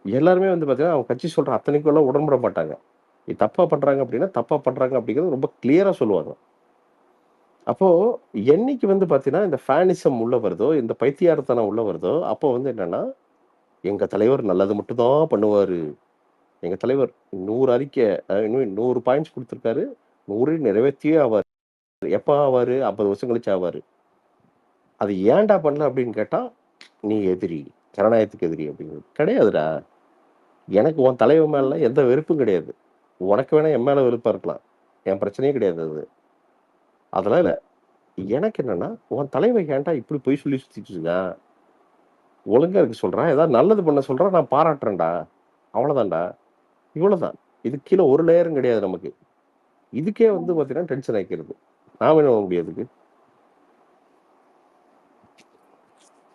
எல்லாருமே வந்து பார்த்தீங்கன்னா, அவங்க கட்சி சொல்ற அத்தனைக்கும் எல்லாம் உடன்பட மாட்டாங்க. இது தப்பா பண்றாங்க அப்படின்னா, தப்பா பண்றாங்க அப்படிங்கிறது ரொம்ப கிளியரா சொல்லுவாங்க. அப்போ என்னைக்கு வந்து பார்த்தீங்கன்னா, இந்த ஃபேனிசம் உள்ள வருதோ, இந்த பைத்தியக்காரத்தனம் உள்ள வருதோ, அப்போ வந்து என்னன்னா, எங்க தலைவர் நல்லது மட்டும் தான் பண்ணுவாரு. எங்க தலைவர் 100 அறிக்கை இன்னும் 100 பாயிண்ட்ஸ் குடுத்திருக்காரு. 100 நிறைவேற்றியே ஆவாரு. எப்ப ஆவாரு? 50 வருஷம் கழிச்சு ஆவாரு. அது ஏன்டா பண்ணல அப்படின்னு கேட்டா, நீ எதிரி. ஜனநாயகத்துக்கு எதிரி அப்படிங்கிறது. கிடையாதுடா. எனக்கு உன் தலைவன் மேல எந்த வெறுப்பும் கிடையாது. உனக்கு வேணா என் மேல வெறுப்பா இருக்கலாம். என் பிரச்சனையே கிடையாது அது. அதனால எனக்கு என்னன்னா, உன் தலைவன் ஏன்டா இப்படி பொய் சொல்லி சுத்திட்டு இருக்கான்? ஒழுங்கா இருக்க சொல்றான். ஏதாவது நல்லது பண்ண சொல்றான். நான் பாராட்டுறேன்டா. அவ்வளவுதான்டா. இவ்வளவுதான். இதுக்கு கீழ ஒரு லேயரும் கிடையாது நமக்கு. இதுக்கே வந்து பார்த்தீங்கன்னா, டென்ஷன் ஆயிக்கிறது. நாம என்ன பண்ண முடியும் அதுக்கு?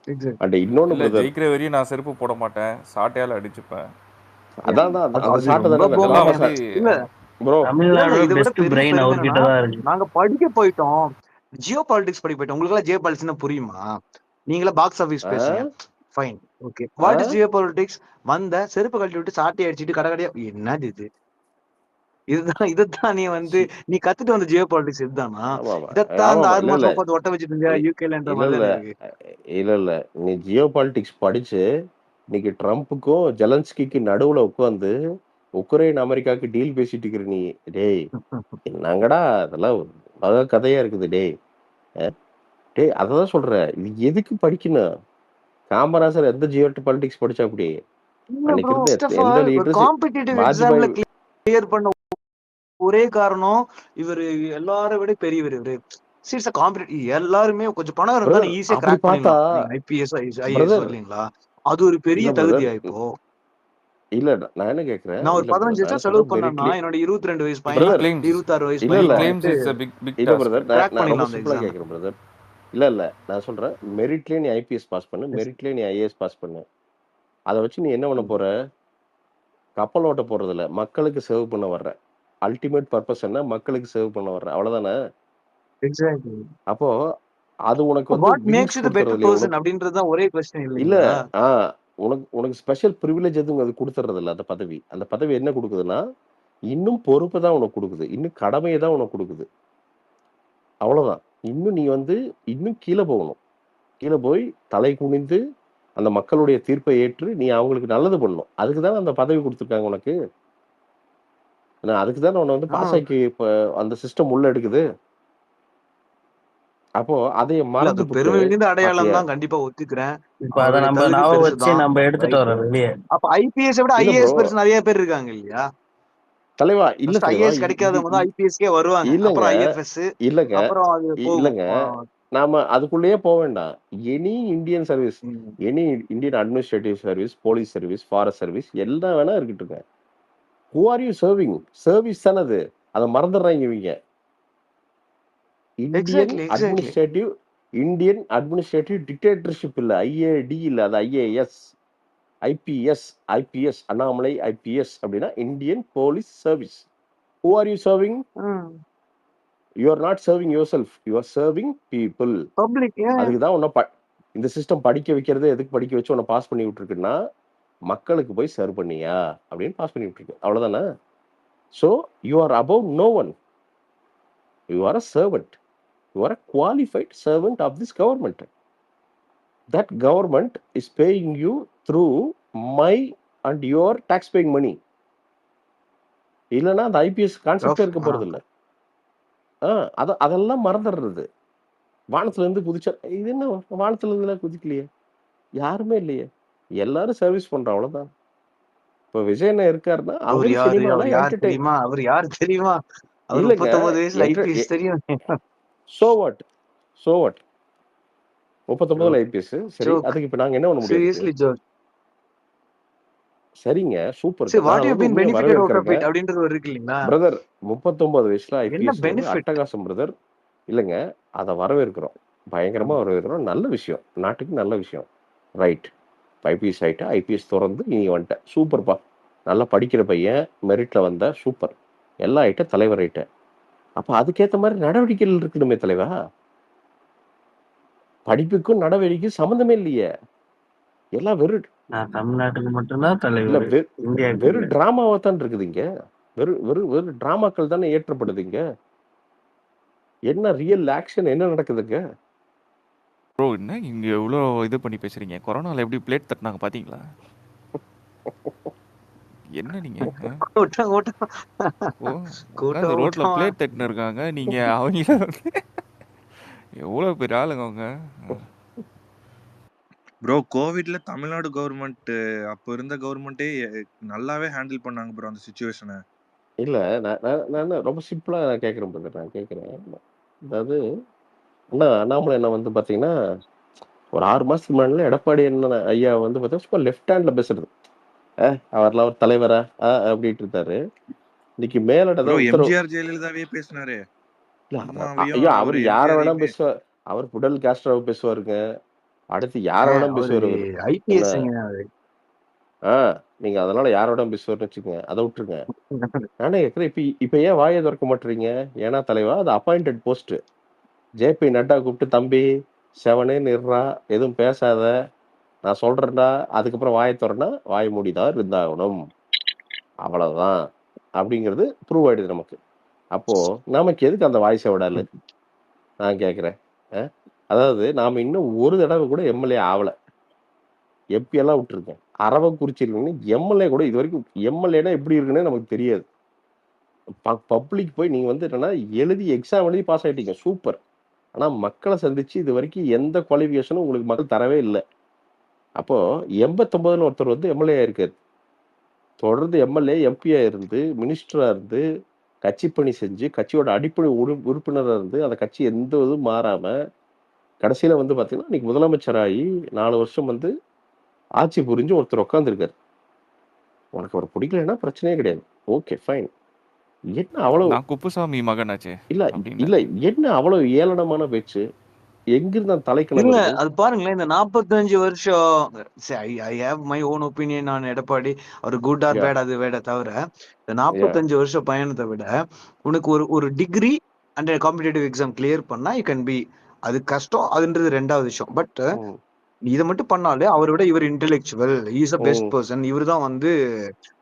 எக்ஸாக்ட். அண்ட் இன்னொன்னு இல்ல பிரதர். ஜெயிக்கிற வரையும் நான் செருப்பு போட மாட்டேன். சாட்டையால அடிச்சுப்பேன். அதான் அது அந்த அது சாட்டை ரொம்ப தானே அந்த இதெல்லாம் ஆமா போங்க. வந்து சார். இல்ல ப்ரோ இல்லங்க, தமிழ்நாடோட இதை விட பெஸ்ட் பெரிய பிரெயின் பெருமை அவர்கிட்ட என்னன்னா, தான் இருக்கு. நாங்க படிக்க போயிட்டோம். ஜியோ பாலிடிக்ஸ் படிக்க போயிட்டோம். உங்களுக்கு எல்லாம் ஜியோ பாலிடிக்ஸ் புரியுமா? நீங்களா பாக்ஸ் ஆபீஸ் ஆ பேசுங்க. Fine. Okay. Ah what is geopolitics? வந்த செருப்பு கழட்டி விட்டு சாட்டை அடிச்சிட்டு கடை கடையா என்னது இது? இதைத்தான் நீ வந்து சி நீ கத்துட்டு வந்த ஜியோ பாலிடிக்ஸ் இதுதானா? ஆமாமா. இதைத்தான் அந்த ஆமாமா. 6 இல்ல, இல்ல. மாசம் உட்காந்து ஒட்ட வச்சுட்டு இருந்தியா இ யூகேலன்ற இல்ல, மாதிரி இல்ல. தானே இருக்கு. இல்ல, இல்ல. நீ ஜியோ பாலிடிக்ஸ் படிச்சு, இன்னைக்கு ட்ரம்ப்புக்கும், ஜெலன்ஸ்கிக்கு நடுவுல உட்கார்ந்து, உக்ரைன், அமெரிக்காவுக்கு டீல் பேசிட்டு இருக்கிற நீ. டேய் என்னங்கடா அதெல்லாம் உலக கதையா இருக்குது டேய். அ டேய் அததான் சொல்றேன். இது எதுக்கு படிக்கணும்? காமராசர் எந்த ஜியோ பாலிடிக்ஸ் படிச்சாப்படி? இல்ல அன்னைக்கு ப்ரோ, இருந்த ஃபர்ஸ்ட் ஆஃப் எந்த ஆல் ஒரு லீடர்ஸ் காம்படிட்டிவ் வாஜ்பாய் எக்ஸாம்ல கிளியர் பண்ண ஒரே காரணம் இவரு எல்லாரை விட பெரியவர் இவரு. It's a competitive. எல்லாருமே கொஞ்சம் பணம் இருந்தா பிரதர் நீ ஈஸியா அப்படி கிராக் பார்த்தா பண்ணிடலாம். நீங்க ஐபிஎஸ் ஐஏஎஸ் பிரதர் வரலீங்களா? அது ஒரு பெரிய இல்ல பிரதர். தகுதியா இப்போ? இல்ல நான் என்ன கேட்கிறேன்? நான் ஒரு இல்ல பிரதர். 15 நான் லட்சம் என்ன செலவு சொல்றேன் பண்ணேன்னா மெரிட்லி என்னோட 22 வயசு he பையன், பிரதர். claims 26 வயசு இல்ல, பையன் இல்ல. he claims வந்துட்டு it's a big இல்ல task. பிரதர். கிராக் நான் ரொம்ப பண்ணிடலாம் அந்த சிம்பிளா எக்ஸாம். கேட்கிறேன் பிரதர். இல்ல, இல்ல. நான் சொல்றேன் மெரிட்லயே நீ ஐபிஎஸ் பாஸ் பண்ணு. மெரிட்லயே நீ ஐஏஎஸ் பாஸ் பண்ணு. அத வச்சு நீ என்ன பண்ண போற? கப்பல் ஓட்ட போறதில்ல. மக்களுக்கு சேவ் பண்ண வர்ற. அல்டிமேட் பர்ப்பஸ் என்ன? மக்களுக்கு சேவ் பண்ண வர்ற. அவ்வளவுதானே? எக்ஸாக்ட்லி. அப்போ அது உனக்கு வந்து what makes wings you the better குடுத்துறது இல்லையா? பர்சன் அப்படின்றது தான் ஒரே கொஸ்டின் இல்ல. இல்லைங்களா? ஆ உனக்கு உனக்கு ஸ்பெஷல் பிரிவிலேஜ் எதுவும் அது குடுத்துறது இல்ல அந்த பதவி. அந்த பதவி என்ன குடுக்குதுன்னா, இன்னும் பொறுப்ப தான் உனக்கு குடுக்குது. இன்னும் கடமைய தான் உனக்கு குடுக்குது. அவ்வளவுதான். இன்னும் நீ வந்து இன்னும் கீழ போகணும். கீழ போய் தலை குனிந்து அந்த மக்களுடைய தீர்ப்பை ஏற்று நீ அவங்களுக்கு நல்லது பண்ணணும். அதுக்கு தானே அந்த பதவி குடுத்துருக்காங்க உனக்கு. ஏன்னா அதுக்கு தானே உன்ன வந்து ஆ, பாஸ் ஆக்கி இப்ப அந்த சிஸ்டம் உள்ள எடுக்குது. அப்போ அதை இல்ல அது மறந்துபுட்டு பெருமை மிகுந்த அடையாளம் பாத்தியா தான், கண்டிப்பா ஒத்துக்கிறேன். இப்ப அதை அவருடைய நம்ம தகுதி ஞாபகம் வச்சு பெருசுதான், நம்ம எடுத்துட்டு ரைட்டு. வரோம் வெளியே. அப்ப ஐபிஎஸ் விட இல்ல ஐஏஎஸ் ப்ரோ பெருசு நிறைய பேர் இருக்காங்க இல்லையா? தலைவா இல்ல ஃபர்ஸ்ட் தலைவா ஐஏஎஸ் கிடைக்காதவங்க தான் ஐபிஎஸ்கே வருவாங்க, இல்லங்க அப்புறம் ஐஎஃப்எஸ், இல்லங்க அப்புறம் அது போகும். இல்லங்க நாம அதுக்குள்ளேயே போக வேண்டாம். Any Indian service, any Indian administrative service, police service, forest service எல்லாம் வேணா இருக்கட்டுங்க. Who are you serving? Service தானே அது. அதை மறந்துடுறாங்க இவங்க. இந்தியன் அட்மினிஸ்ட்ரேட்டிவ் டிக்டேட்டர்ஷிப் இல்ல, ஐஏடி இல்ல, அது ஐஏஎஸ், ஐபிஎஸ் அண்ணாமலை ஐபிஎஸ் அப்படின்னா Indian police service. Who are you serving? You are not serving yourself, you are serving people. Public. அதுக்கு தான் உன்னை இந்த சிஸ்டம் படிக்க வைக்கிறது எதுக்கு படிக்க வச்சு உன்னை பாஸ் பண்ணி விட்டுருக்குன்னா மக்களுக்கு போய் சர்வ் பண்ணியா அப்படின்னு பாஸ் பண்ணி விட்டுருக்கு. அவ்வளவுதானே. So you are above no one, you are a servant, you are a qualified servant of this government. That government is paying you through my and your tax paying money. இல்லைன்னா அந்த IPS கான்செப்டே இருக்க போறது இல்லை. அதெல்லாம் மறந்துடுறது. வானத்துல இருந்து குதிச்சா இது என்ன, வானத்துல இருந்து குதிக்கலையே, யாருமே இல்லையே, எல்லாரும் சர்வீஸ் பண்றோம், அவ்வளவுதான். இப்ப விஜய் என்ன இருக்காருன்னா அவர் யாரு தெரியுமா? அவர் யாரு தெரியுமா? அவர் 39 வயசுல ஐபிஎஸ் தெரியும். சோ வாட் 39 ஐபிஎஸ் சரி, அதுக்கு இப்ப நாங்க என்ன பண்ண முடியும்? Seriously joke. சரிங்க, super. What you been benefited out of it அப்படின்றது ஒரு இருக்கு இல்லீங்களா பிரதர். 39 வயசுல ஐபிஎஸ் பெனிஃபிட்? அட்டகாசம் பிரதர். இல்லங்க, அதை வரவேற்கிறோம், பயங்கரமா வரவேற்கிறோம். நல்ல விஷயம், நாட்டுக்கு நல்ல விஷயம். ரைட், ஐபிஎஸ் ஆயிட்டா, ஐபிஎஸ் திறந்து நீங்க வந்துட்ட, சூப்பர்ப்பா. நல்லா படிக்கிற பையன், மெரிட்ல வந்த, சூப்பர். எல்லாம் ஆயிட்ட, தலைவர் ஆயிட்ட. அப்ப அதுக்கேற்ற மாதிரி நடவடிக்கைகள் இருக்கணுமே தலைவா. படிப்புக்கும் நடவடிக்கைக்கும் சம்மந்தமே இல்லையே, எல்லாம் வெறும் தமிழ்நாட்டுக்கு மட்டும்தான் தலைவர், வெறும் டிராமாவா தான் இருக்குது இங்க. வெறும் டிராமாக்கள் தானே ஏற்றப்படுது இங்க. என்ன ரியல் ஆக்ஷன் என்ன நடக்குதுங்க? ப்ரோ என்ன இங்க எவ்வளோ இது பண்ணி பேசுறீங்க? கொரோனால எப்படி பிளேட் தட்டினாங்க பாத்தீங்களா? என்ன நீங்க ரோட்ல பிளேட் தட்டின இருக்காங்க, நீங்க அவங்கள எவ்வளவு பெரிய ஆளுங்க அவங்க. ப்ரோ கோவிட்ல தமிழ்நாடு கவர்மெண்ட் அப்ப இருந்த கவர்மெண்டே நல்லாவே ஹேண்டில் பண்ணாங்க ப்ரோ அந்த சிச்சுவேஷனை. இல்ல நான் ரொம்ப சிம்பிளா கேட்கறேன் பிரதர். நான் கேட்கறேன், அதாவது அண்ணாமலை என்ன வந்து பாத்தீங்கன்னா ஒரு 6 மாசத்துக்கு முன்னாடி எடப்பாடி என்ன ஐயா வந்து பார்த்தீங்கன்னா லெஃப்ட் ஹேண்ட்ல பேசுறது, அவர்லாம் ஒரு தலைவரா அப்படின்ட்டு இருந்தாரு. இன்னைக்கு மேலதான் எம்ஜிஆர் ஜெயலலிதாவே பேசினாரு. ஐயா அவர் யார வேணா பேசுவார், அவர் புடல் காஸ்ட்ராவை பேசுவாருங்க, அடுத்து யார வேணா பேசுவாரு. நீங்க அதனால யாரோட பேசுவார்னு வச்சுக்கோங்க, அதை விட்டுருங்க. நானே கேட்கிறேன், இப்ப ஏன் வாயை திறக்க மாட்டீங்க? ஏன்னா தலைவா அது அப்பாயிண்டட் போஸ்ட். ஜேபி நட்டா கூப்பிட்டு தம்பி செவனே நிறா, எதுவும் பேசாத, நான் சொல்றேன்டா, அதுக்கப்புறம் வாயை திறனா வாய் மூடிதான் இருந்தாகணும், அவ்வளவுதான் அப்படிங்கிறது ப்ரூவ் ஆயிடுது நமக்கு. அப்போ நமக்கு எதுக்கு அந்த வாய்ஸை விடாது நான் கேட்கிறேன். அதாவது நாம இன்னும் ஒரு தடவை கூட எம்எல்ஏ ஆகல, எம்பி எல்லாம் விட்டுருக்கேன், அரவக்குறிச்சி இருக்குன்னு எம்எல்ஏ கூட இது வரைக்கும். எம்எல்ஏனா எப்படி இருக்குன்னு நமக்கு தெரியாது. பப்ளிக் போய் நீங்க வந்து என்னன்னா எழுதி எக்ஸாம் எழுதி பாஸ் ஆயிட்டீங்க, சூப்பர். ஆனா மக்களை சந்திச்சு இது வரைக்கும் எந்த குவாலிஃபிகேஷனும் உங்களுக்கு மக்கள் தரவே இல்லை. அப்போ 89ல ஒருத்தர் வந்து எம்எல்ஏ ஆயிருக்காரு, தொடர்ந்து எம்எல்ஏ எம்பியா இருந்து மினிஸ்டரா இருந்து கட்சி பணி செஞ்சு கட்சியோட அடிப்படை உறுப்பினராக இருந்து அந்த கட்சி எந்த இதுவும் மாறாம கடைசியில வந்து பாத்தீங்கன்னா இன்னைக்கு முதலமைச்சராகி 4 வருஷம் வந்து ஆட்சி புரிஞ்சு ஒருத்தர் உட்காந்துருக்காரு. உனக்கு அவர் பிடிக்கலன்னா பிரச்சனையே கிடையாது, ஓகே ஃபைன். என்ன அவ்வளவு குப்புசாமி மகனாச்சே இல்ல இல்ல, என்ன அவ்வளவு ஏளனமான பேச்சு? எங்கிருந்து அந்த தலைக்கணம்? அது பாருங்களேன், இந்த 45 வருஷம் I have my own opinion on Edappadi, அவர் குட் ஆர் பேட் அது வேட தவிர, இந்த 45 வருஷம் பயணத்தை விட உனக்கு ஒரு degree and competitive exam clear பண்ணா யூ கேன் பி, அது கஷ்டம், அதுன்றது 2வது விஷயம். பட் இதை மட்டும் பண்ணாலே அவரை விட இவர் intellectual, is a best person, இவர் தான் வந்து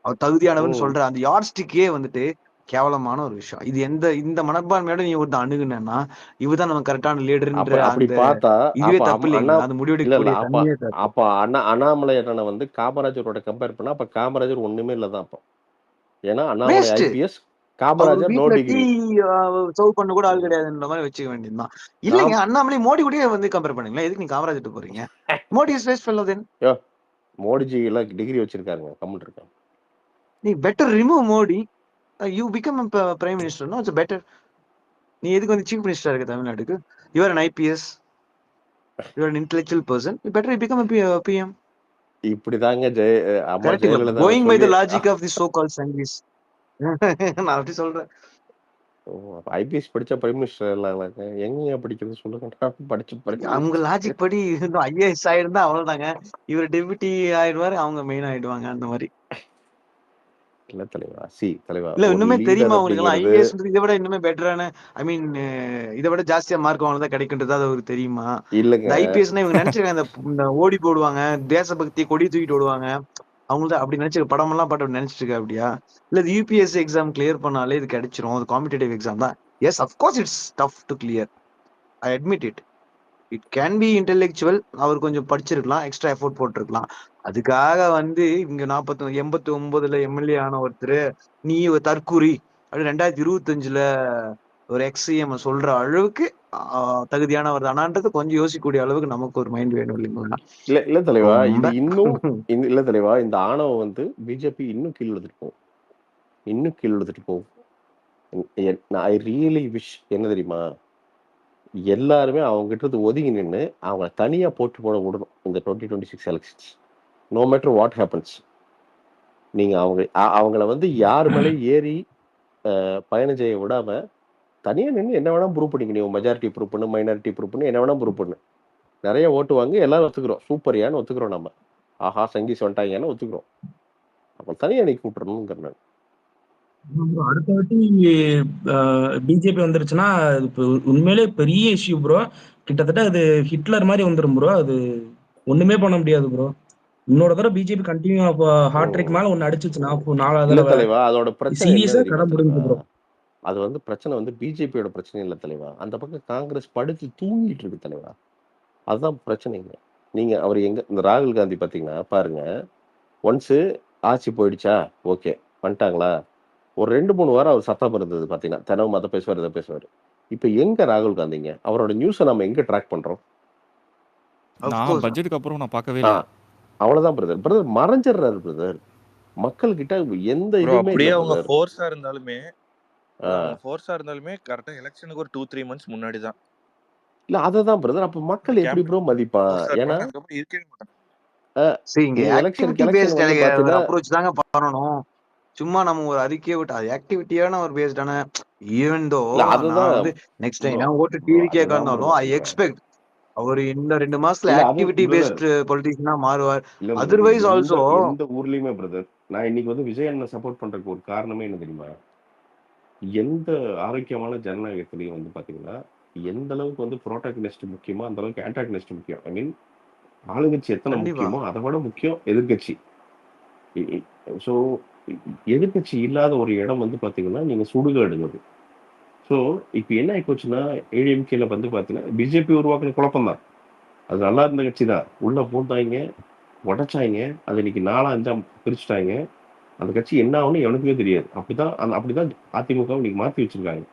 அவர் தகுதியானவர்னு சொல்ற அந்த யார்ட் ஸ்டிக்கே வந்துட்டு கேவலமான ஒரு விஷயம். இது இந்த மனப்பான்மையோட நீ ஒரு அணுகுனா இவர்தான் நம்ம கரெக்டான லீடர்ன்ற அப்படி பார்த்தா இதுவே தப்பு இல்லைங்களா? அது முடிவெடுக்க அப்ப அண்ணாமலை என்ன வந்து காமராஜரோட கம்பேர் பண்ணா அப்ப காமராஜர் ஒண்ணுமே இல்லதான். அப்போ ஏன்னா அண்ணாமலை ஐபிஎஸ் காமராஜர் நோ வீட்டுல டீ டிகிரி. சர்வ் பண்ண கூட ஆள் கிடையாதுன்ற மாதிரி வச்சுக்க வேண்டியதுதான். இல்லைங்க, அண்ணாமலை மோடி கூட வந்து கம்பேர் பண்ணீங்களா? எதுக்கு நீ காமராஜர் போறீங்க? Modi is waste fellow then. Modiji எல்லாம் டிகிரி வச்சிருக்காருங்க, கம்மல் இருக்காங்க. நீ better remove Modi, you become prime minister. No it's better. நீ எதுக்கு வந்து சீஃப் மினிஸ்டர் இருக்கு தமிழ்நாட்டுக்கு? You are an IPS, you are an intellectual person, you better become a PM. இப்படிதாங்க அம்மா correct. Jayalalithaa going by the சொல்லி logic of the so call Sanghis. நான் அப்படி சொல்றேன். ஐபிஎஸ் படிச்சா பிரைம் மினிஸ்டர் இல்லைங்க, எங்க படிக்கிறது சொல்லுங்க. படிச்சு அவங்க லாஜிக் படி இன்னும் IAS ஆயிருந்தா அவ்வளவுதாங்க. இவர் டெபுட்டி ஆயிடுவாரு, அவங்க மெயின் ஆயிடுவாங்க. அந்த மாதிரி இல்ல தலைவா, தலைவா இல்ல. ஒரு இன்னுமே லீடர் தெரியுமா உங்களுக்கு எல்லாம்? அப்படிங்கிறது IAS இதை விட இன்னுமே பெட்டரான, ஐ மீன் இதை விட ஜாஸ்தியா மார்க் வாங்கினதா கிடைக்கின்றது அது அவருக்கு தெரியுமா? இல்லைங்க. இந்த ஐபிஎஸ்னா இவங்க நினைச்சிருக்காங்க, இந்த ஓடி போடுவாங்க, தேசபக்தி கொடி தூக்கிட்டு ஓடுவாங்க, அவங்கள்ட்ட அப்படி நினைச்சு படம் எல்லாம் பாட்டு நினைச்சிட்டு இருக்கா அப்படியா? இல்ல இது யூபிஎஸ்சி எக்ஸாம் கிளியர் பண்ணாலே இது கிடைச்சிரும், அது காம்படிட்டிவ் எக்ஸாம் தான். Yes, of course it's tough to clear, I admit it. It can be intellectual. அவர் கொஞ்சம் படிச்சிருக்கலாம், எக்ஸ்ட்ரா எஃபோர்ட் போட்டிருக்கலாம். அதுக்காக வந்து இங்க 89 எம்எல்ஏ ஆன ஒருத்தர் நீ ஒரு தற்கூரி அப்படி 2025 ஒரு எக்ஸ்எம் சொல்ற அளவுக்கு தகுதியானவர் தானான்றது கொஞ்சம் யோசிக்கக்கூடிய அளவுக்கு நமக்கு ஒரு மைண்ட் வேணும் இல்லைங்களா? இல்ல தலைவா, இது இன்னும் இல்ல தலைவா, இந்த ஆணவம் வந்து பிஜேபி இன்னும் கீழ் எடுத்துட்டு போகும். ஐ ரியலி விஷ் என்ன தெரியுமா, எல்லாருமே அவங்க கிட்ட இருந்து ஒதுங்கி நின்று அவங்க தனியா போட்டு போட விடணும் இந்த 2026 elections. No matter what happens, நீங்க அவங்கள வந்து யார் மேலே ஏறி பயணம் செய்ய விடாம தனியா நின்று என்ன வேணா ப்ரூவ் பண்ணிக்க. நீ மெஜாரிட்டி ப்ரூவ் பண்ணு, மைனாரிட்டி ப்ரூவ் பண்ணு, என்ன வேணா ப்ரூவ் பண்ணு. நிறைய ஓட்டு வாங்க, எல்லாரும் ஒத்துக்கிறோம், சூப்பர் யான்னு ஒத்துக்கிறோம், நம்ம ஆஹா சங்கீஸ் வந்துட்டாங்கன்னு ஒத்துக்கிறோம். அப்ப தனியா நீக்கி விட்டுறணுங்கிற நான். அடுத்த வாட்டி பிஜேபி வந்துருச்சுன்னா இப்போ உண்மையிலே பெரிய இஷ்யூ ப்ரோ. கிட்டத்தட்ட அது ஹிட்லர் மாதிரி வந்துடும் ப்ரோ. அது ஒண்ணுமே பண்ண முடியாது ப்ரோ. இன்னொரு தடவை பிஜேபி கண்டினியூ ஹாட்ரிக் மேல ஒன்னு அடிச்சுச்சுன்னா 4வது இல்ல தடவை தலைவா, அதோட பிரச்சனை என்ன சீரியஸா தெரியுமா கதை முடிஞ்சு ப்ரோ. தலைவா, அது வந்து பிரச்சனை வந்து பிஜேபியோட பிரச்சனை இல்லை தலைவா, அந்த பக்கம் காங்கிரஸ் படுத்து தூங்கிட்டு இருக்கு தலைவா. அதுதான் பிரச்சனைங்க. நீங்க அவர் எங்க இந்த ராகுல் காந்தி பாத்தீங்கன்னா பாருங்க, ஒன்ஸ் ஆட்சி போயிடுச்சா ஓகே வந்துட்டாங்களா, ஒரு 2-3 வாரம் அவர் சத்தம் இருந்தது பாத்தீங்கன்னா, தினமும் அதை பேசுவார் இதை பேசுவார். இப்ப எங்க ராகுல் காந்திங்க, அவரோட நியூஸை நம்ம எங்க ட்ராக் பண்றோம்? நான் பட்ஜெட்டுக்கு அப்புறம் நான் பார்க்கவே இல்லை. அவ்வளவுதான் பிரதர் மறைஞ்சிடுறாரு பிரதர். மக்கள் கிட்ட எந்த இதுவுமே அப்படியே இல்ல அவங்க பிரதர். ஃபோர்ஸா இருந்தாலுமே கரெக்டா எலெக்ஷனுக்கு ஒரு 2-3 months முன்னாடி தான். இல்ல அததான் பிரதர். அப்ப மக்கள் எப்படி ப்ரோ மதிப்பான்? ஏன்னா அதுக்கப்புறம் இருக்கவே மாட்டாங்க. ஆக்டிவிட்டி பேஸ்ட் அப்ரோச் தாங்க பண்ணணும். சும்மா நம்ம ஒரு அறிக்கையை விட்டு அது ஆக்டிவிட்டியான ஒரு பேஸ்டான ஈவன் தோ நான் வந்து நெக்ஸ்ட் டைம் நான் ஓட்டு டிவிக்கே இருந்தாலும் ஐ எக்ஸ்பெக்ட் அவர் இந்த 2 மாசத்துல ஆக்டிவிட்டி பேஸ்ட் பொலிட்டிஷியனா மாறுவார். அதர்வைஸ் ஆல்சோ எந்த ஊர்லயுமே பிரதர், நான் இன்னைக்கு வந்து விஜய் அண்ணனை சப்போர்ட் பண்றதுக்கு ஒரு காரணமே என்ன தெரியுமா, எந்த ஆரோக்கியமான ஜனநாயகத்திலையும் வந்து பாத்தீங்கன்னா எந்த அளவுக்கு வந்து புரோட்டாகனிஸ்ட் முக்கியமோ அந்த அளவுக்கு ஆன்டாகனிஸ்ட் முக்கியம். ஐ மீன் ஆளுங்கட்சி எத்தனை முக்கியமோ அதை விட முக்கியம் எதிர்கட்சி. ஸோ எதிர்கட்சி இல்லாத ஒரு இடம் வந்து பாத்தீங்கன்னா நீங்க சுடுகாடுங்கிறது. ஸோ இப்போ என்ன ஆகி போச்சுன்னா ஏடிஎம்கேல வந்து பாத்தீங்கன்னா பிஜேபி உருவாக்குன குழப்பம் தான். அது நல்லா இருந்த கட்சி தான், உள்ள பூந்தாங்க உடைச்சாங்க, அது இன்னைக்கு 4-5 பிரிச்சுட்டாங்க. அந்த கட்சி என்ன ஆகும்னு எவனுக்குமே தெரியாது. அப்படிதான் அதிமுக இன்னைக்கு மாத்தி வச்சிருக்காங்க.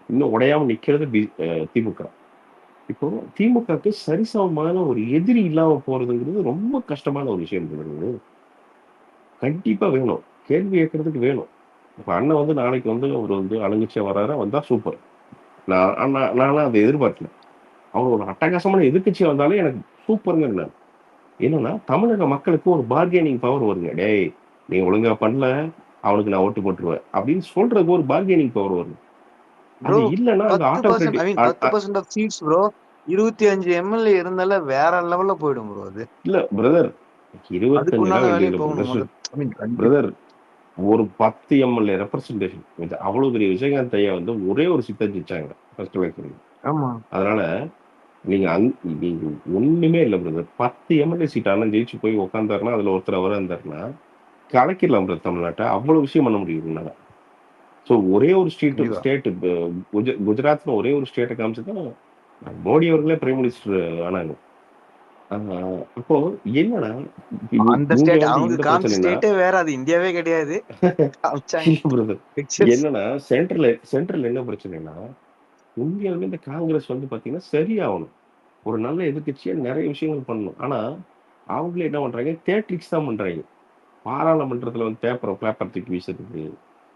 இன்னும் உடையாம நிக்கிறது திமுக. இப்போ திமுகக்கு சரிசமமான ஒரு எதிரி இல்லாம போறதுங்கிறது ரொம்ப கஷ்டமான ஒரு விஷயம் இருக்குது. கண்டிப்பா வேணும், கேள்வி கேட்கறதுக்கு வேணும். இப்ப அண்ணன் வந்து நாளைக்கு வந்து அவர் வந்து அலங்கச்சியா வராரா, வந்தா சூப்பர். நானும் அதை எதிர்பார்க்கல. அவங்க ஒரு அட்டகாசமான எதிர்கட்சியா வந்தாலே எனக்கு சூப்பருங்க. நான் என்னன்னா தமிழக மக்களுக்கு ஒரு பார்கெனிங் பவர் வருங்க. டேய் நீ ஒழுங்கா பண்ணல, அவனுக்கு நான் ஓட்டு போட்டுருவேன் அப்படின்னு சொல்றதுக்கு ஒரு பார்கெனிங் பவர் வரும். அது இல்லன்னா அந்த 10% ஆஃப் சீட்ஸ் ப்ரோ 25 எம்எல்ஏ இருந்தால வேற லெவல்ல போய்டும் ப்ரோ. அது இல்ல பிரதர், 25 பிரதர், ஒரு 10 எம்எல்ஏ ரெப்ரசன்டேஷன் அவ்வளவு பெரிய விஜயகாந்த் ஐயா வந்து ஒரே ஒரு சித்த ஜெயிச்சாங்க ஃபர்ஸ்ட் எலெக்ஷன். அதனால நீங்க ஒண்ணுமே இல்லை பிரதர். 10 எம்எல்ஏ சீட் ஆனால் ஜெயிச்சு போய் உட்காந்தாருன்னா அதுல ஒருத்தர் அவரா இருந்தாருன்னா கலக்கிடலாம் பிரதர் தமிழ்நாட்டை. அவ்வளவு விஷயம் பண்ண முடியும். ஸோ ஒரே ஒரு ஸ்டேட் குஜராத்ல ஒரே ஒரு ஸ்டேட்டை காமிச்சுதான் மோடி அவர்களே பிரைம் மினிஸ்டர் ஆனாங்க. அப்போ என்னன்னா அந்த இங்க ஸ்டேட் வந்து அவங்க இந்த காமிச்ச பிரச்சனைனா ஸ்டேட்டே வேற, அது இந்தியாவே கிடையாது. காமிச்சாங்க பிரதர் பிக்சர்ஸ். என்னன்னா சென்ட்ரல் என்ன பிரச்சனைனா இந்தியாவுல இந்த காங்கிரஸ் வந்து பாத்தீங்கன்னா சரியாகணும். ஒரு நல்ல எதிர்க்கட்சியா நிறைய விஷயங்கள் பண்ணணும். ஆனா அவங்களே என்ன பண்றாங்க, தேட்ரிக்ஸ் தான் பண்றாங்க. பாராளுமன்றத்துல வந்து பேப்பர் தூக்கி வீசுறது,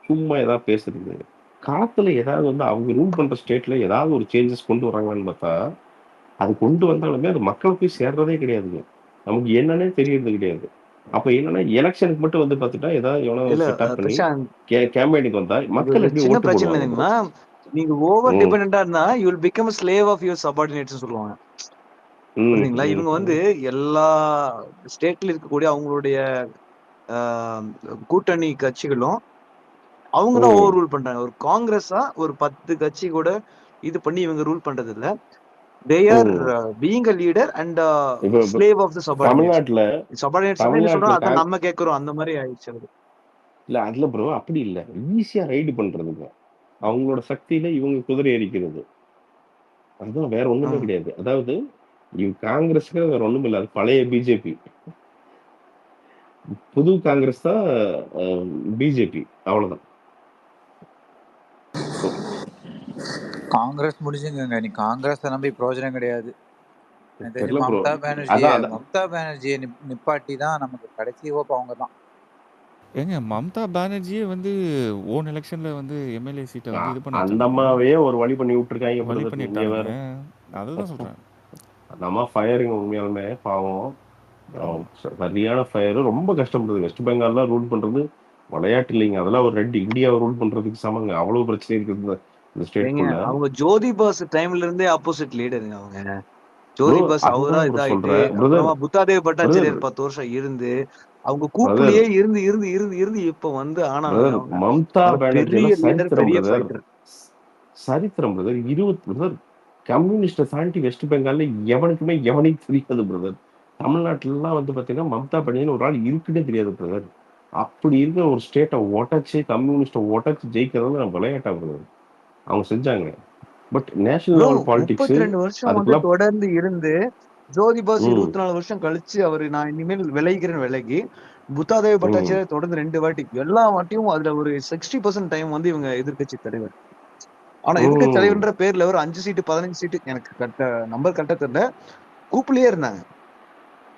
சும்மா ஏதாவது பேசுறது. களத்துல ஏதாவது வந்து அவங்க ரூல் பண்ற ஸ்டேட்ல ஏதாவது ஒரு சேஞ்சஸ் கொண்டு வராங்களான்னு பார்த்தா, அது கொண்டு வந்தாலுமே அது மக்கள் போய் சேர்றதே கிடையாதுங்க. நமக்கு என்னன்னே தெரியறது கிடையாது. அப்ப என்னன்னா எலக்ஷனுக்கு மட்டும் வந்து பார்த்துட்டா ஏதாவது எவனோ இல்ல செட்டப் பண்ணி பிரசாந்த், கேம்பெயினுக்கு வந்தா இது மக்கள் ஒரு எப்படி சின்ன ஓட்டு பிரச்சனை போடுவாங்க ப்ரோ? தெரியுமா? நீங்க ஓவர் ம் டிபெண்டா இருந்தா you will become slave of your subordinates சொல்லுவாங்க. ம் புரியுதுங்களா? ம் இவங்க வந்து ம் எல்லா ஸ்டேட்ல இருக்கக்கூடிய அவங்களுடைய ஆஹ், கூட்டணி கட்சிகளும் அவங்க தான் ம் ஓவர் ரூல் பண்றாங்க. ஒரு காங்கிரஸா ஒரு 10 கட்சி கூட இது பண்ணி இவங்க ரூல் பண்றது இல்ல. தே ஆர் ம். பீயிங் அ லீடர் அண்ட் இப்போ ஸ்லேவ் ஆஃப் த சபார்டினேட்ஸ். தமிழ்நாட்டுல சபார்டினேட்ஸ் என்ன தமிழ்நாட்டுல சொல்றோம் அதான் நம்ம கேட்கறோம், அந்த மாதிரி ஆயிடுச்சு அது. இல்ல அதுல ப்ரோ அப்படி இல்ல. ஈஸியா ரைடு பண்றதுங்க. அவங்களோட சக்தியில இவங்க குதிரை எரிக்கிறது. அதுதான் வேற ஒண்ணுமே ஆமா. கிடையாது. அதாவது காங்கிரஸ்க்கு வேற ஒண்ணும் இல்ல. அது பழைய பிஜேபி. புது காங்கிரஸ் தான் பிஜேபி. அவ்வளவுதான். ம். காங்கிரஸ் முடிஞ்சுங்க. நீ காங்கிரஸை நம்பி பிரயோஜனம் கிடையாது. எனக்கு தெரிஞ்சு தெரியல ப்ரோ. மம்தா அதான் மம்தா பானர்ஜியை நிப்பாட்டி தான் நமக்கு கடைசி ஹோப் அவங்க தான். ஏங்க மம்தா பானர்ஜியே வந்து ஓன் எலெக்ஷன்ல வந்து எம்எல்ஏ சீட்டை வந்து இது பண்ண அந்த வச்சாங்க, அம்மாவே ஒரு வழி பண்ணி விட்டுருக்காங்க வழி பிரதர். இங்க பண்ணிட்டானுங்க. வேற அதுதான் சொல்றேன். அந்த அம்மா ஃபயருங்க உண்மையாலுமே பாவம். சரியான ஃபயர். ரொம்ப கஷ்டப்படுது. வெஸ்ட் பெங்கால்லாம் ரூல் பண்றது விளையாட்டு இல்லைங்க. அதெல்லாம் ஒரு ரெண்டு இந்தியாவை ரூல் பண்றதுக்கு சமங்க. அவ்வளவு பிரச்சனை இருக்குது இந்த ஏங்க ஸ்டேட்குள்ள. அவங்க ஜோதி பாஸ் டைம்ல இருந்தே ஆப்போசிட் லீடருங்க அவங்க. ப்ரோ ஜோதி பாஸ் அவரா அதுதான் ப்ரோ இதாயிட்டு சொல்றேன் பிரதர். அப்புறமா புத்தாதேவ் பிரதர் பட்டாச்சாரியர் 10 வருஷம் இருந்து அவங்க பிரதர் கூப்புலயே இருந்து இருந்து இருந்து இருந்து இப்ப வந்து ஆனாங்க பிரதர் அவங்க. மம்தா நல்ல பானர்ஜி பெரிய எல்லாம் லீடர், சரித்திரம் பெரிய பிரதர். ஃபைட்டர். சரித்திரம் பிரதர். 20 பிரதர் கம்யூனிஸ்ட தாண்டி வெஸ்ட் பெங்கால்ல எவனுக்குமே எவனையும் தெரியாது பிரதர். தமிழ்நாட்டுலலாம் வந்து பாத்தீங்கன்னா மம்தா பானர்ஜின்னு ஒரு ஆள் இருக்குன்னே தெரியாது பிரதர். அப்படி இருக்கிற ஒரு ஸ்டேட்டை உடைச்சு கம்யூனிஸ்ட உடைச்சு ஜெயிக்கிறது நம்ம விளையாட்டா பிரதர். அவங்க செஞ்சாங்க. But national bro level politics 32 வருஷம் வந்து அதுக்கெல்லாம் தொடர்ந்து இருந்து ஜோதி பாஸ் ம் 24 வருஷம் கழிச்சு அவரு நான் இனிமேல் விலகிக்கிறேன் விலகி புத்தாதேவ் ம் பட்டாச்சாரியர் தொடர்ந்து 2 வாட்டி, எல்லா வாட்டியும் அதுல ஒரு 60% டைம் வந்து இவங்க எதிர்க்கட்சி தலைவர். ஆனா எதிர்க்கட்சி ம் தலைவர்ன்ற பேர்ல ஒரு 5 சீட்டு 15 சீட்டு எனக்கு நம்பர் கரெக்டா தெரியல, கூப்பிலேயே இருந்தாங்க.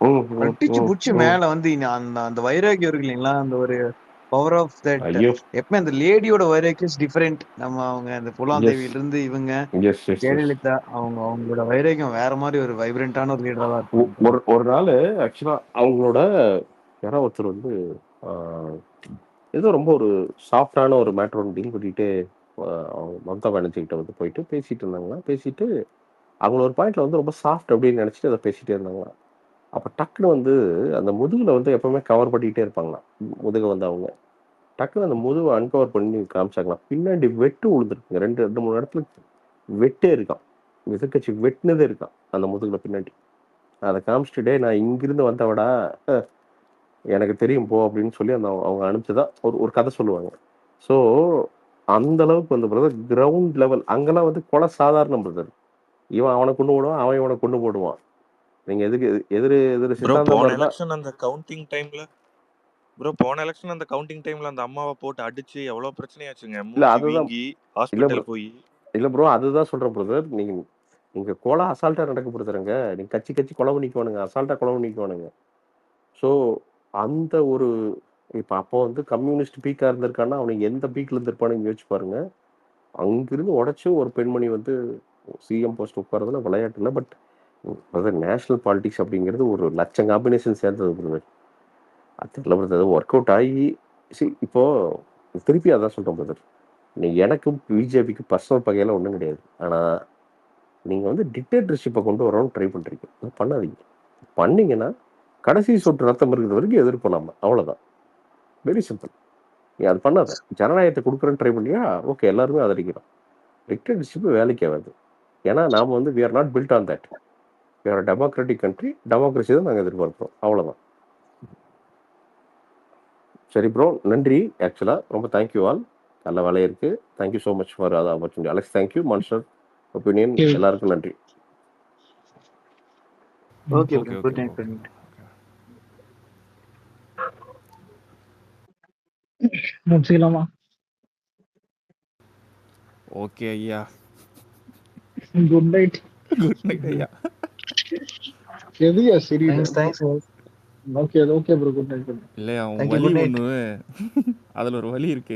ம் ம் அடிச்சு ம் புடிச்சு ம். மேல வந்து அந்த அந்த வைராகியம் இருக்கு இல்லைங்களா, அந்த ஒரு பவர் ஆஃப் தட். ஐயோ எப்பவுமே அந்த லேடியோட வைராக்கியம் டிஃபரெண்ட். நம்ம அவங்க அந்த எஸ் புலாந்தேவியில இருந்து இவங்க எஸ் எஸ் எஸ் ஜெயலலிதா அவங்களோட வைராக்கியம் வேற மாதிரி ஒரு வைப்ரண்டான ஒரு லீடரா தான் இருப்பாங்க. ஒரு ஒரு நாள் ஆக்சுவலா அவங்களோட யாரோ ஒருத்தர் வந்து ஆஹ், ஏதோ ரொம்ப ஒரு சாஃப்டான ஒரு மேட்டர் ஒன்று டீல் பண்ணிட்டு அவங்க மம்தா பானர்ஜி கிட்ட வந்து போயிட்டு பேசிட்டு இருந்தாங்களா. பேசிட்டு அவங்கள ஒரு பாயிண்ட்ல வந்து ரொம்ப சாஃப்ட் அப்படின்னு நினைச்சிட்டு அதை பேசிட்டே இருந்தாங்களா. அப்ப டக்குன்னு வந்து அந்த முதுகுல வந்து எப்பவுமே கவர் பண்ணிக்கிட்டே இருப்பாங்களாம். முதுக வந்து அவங்க டக்குன்னு அந்த முதுவை அன்கவர் பண்ணி காமிச்சாங்களாம். பின்னாடி வெட்டு விழுந்துருக்குங்க. ரெண்டு ரெண்டு மூணு இடத்துல வெட்டே இருக்கான். எதிர்க்கட்சி வெட்டினதே இருக்கான் அந்த முதுகுல பின்னாடி. அதை காமிச்சிட்டு "டேய் நான் இங்கிருந்து வந்தவடா, அஹ், எனக்கு தெரியும் போ" அப்படின்னு சொல்லி அந்த அவங்க அனுப்பிச்சுதான் ஒரு ஒரு கதை சொல்லுவாங்க. ஸோ அந்த அளவுக்கு வந்து பிரதர் கிரவுண்ட் லெவல் அங்கெல்லாம் வந்து கொலை சாதாரணம் பிரதர். இவன் அவனை கொண்டு போடுவான், அவன் இவனை கொண்டு போடுவான். நீங்க எதுக்கு எதிர் எதிர் ப்ரோ சித்தாந்தமா போன இருந்தா எலெக்ஷன் அந்த கவுண்டிங் டைம்ல அந்த அம்மாவை போட்டு அடிச்சு எவ்வளவு பிரச்சனையாச்சுங்க. இல்ல மூஞ்சி அதுதான் வீங்கி இல்ல ஹாஸ்பிட்டல் போய். இல்ல ப்ரோ அதுதான் சொல்றேன் பிரதர். நீங்க நீங்க கொலை அசால்ட்டா நடக்க பிரதருங்க. நீங்க கட்சி கட்சி கொலை பண்ணிக்குவானுங்க, அசால்ட்டா கொலை பண்ணிக்குவானுங்க. ஸோ அந்த ஒரு இப்ப அப்போ வந்து கம்யூனிஸ்ட் பீக்கா இருந்திருக்கான்னா அவனுக்கு எந்த பீக்ல இருந்திருப்பானுங்க யோசிச்சு பாருங்க. அங்கிருந்து உடைச்சு ஒரு பெண்மணி வந்து சிஎம் போஸ்ட் உட்கார்றதுல விளையாட்டு இல்லை. பட் பிரதர் நேஷனல் பாலிடிக்ஸ் அப்படிங்கிறது ஒரு லட்சம் காம்பினேஷன் சேர்ந்தது பிரதர். அது இல்லை பிரதர் ஒர்க் அவுட் ஆகி இப்போ திருப்பி அதான் சொல்றேன் பிரதர். நீ எனக்கும் பிஜேபிக்கு பர்சனல் பகையெல்லாம் ஒன்றும் கிடையாது. ஆனால் நீங்கள் வந்து டிக்டேட்டர்ஷிப்பை கொண்டு வரணும்னு ட்ரை பண்ணுறீங்க. அது பண்ணாதீங்க. பண்ணீங்கன்னா கடைசி சொட்டு ரத்தம் இருக்கிற வரைக்கும் எதிர்ப்பு நம்ம அவ்வளோதான். Very simple. நீ அது பண்ணாத. ஜனநாயகத்தை கொடுக்குறேன்னு ட்ரை பண்ணியா ஓகே எல்லாருமே ஆதரிக்கிறோம். டிக்டேட்டர்ஷிப் வேலைக்கு ஆகாது. ஏன்னா நாம் வந்து we are not built on that. We are democratic country. Democracy தான் நாங்கள் எதிர்பார்க்குறோம். அவ்வளோதான். சரி ப்ரோ நன்றி. ஆக்சுவலாக ரொம்ப தேங்க்யூ ஆல். நல்ல வேலை இருக்கு. தேங்க்யூ ஸோ மச் ஃபார் அது opportunity. Alex thank you. Monster opinion எல்லாருக்கும் நன்றி. Okay okay good okay night okay good night. முடிச்சுக்கலாமா? ஓகே ஐயா. Good night. குட் நைட் ஐயா. எதுயா சரியில்லை? Thanks. Okay okay bro, good night. இல்லையா உன் தேங்க்யூ வலி குட் நைட். ஒன்று அதில் ஒரு வலி இருக்கு.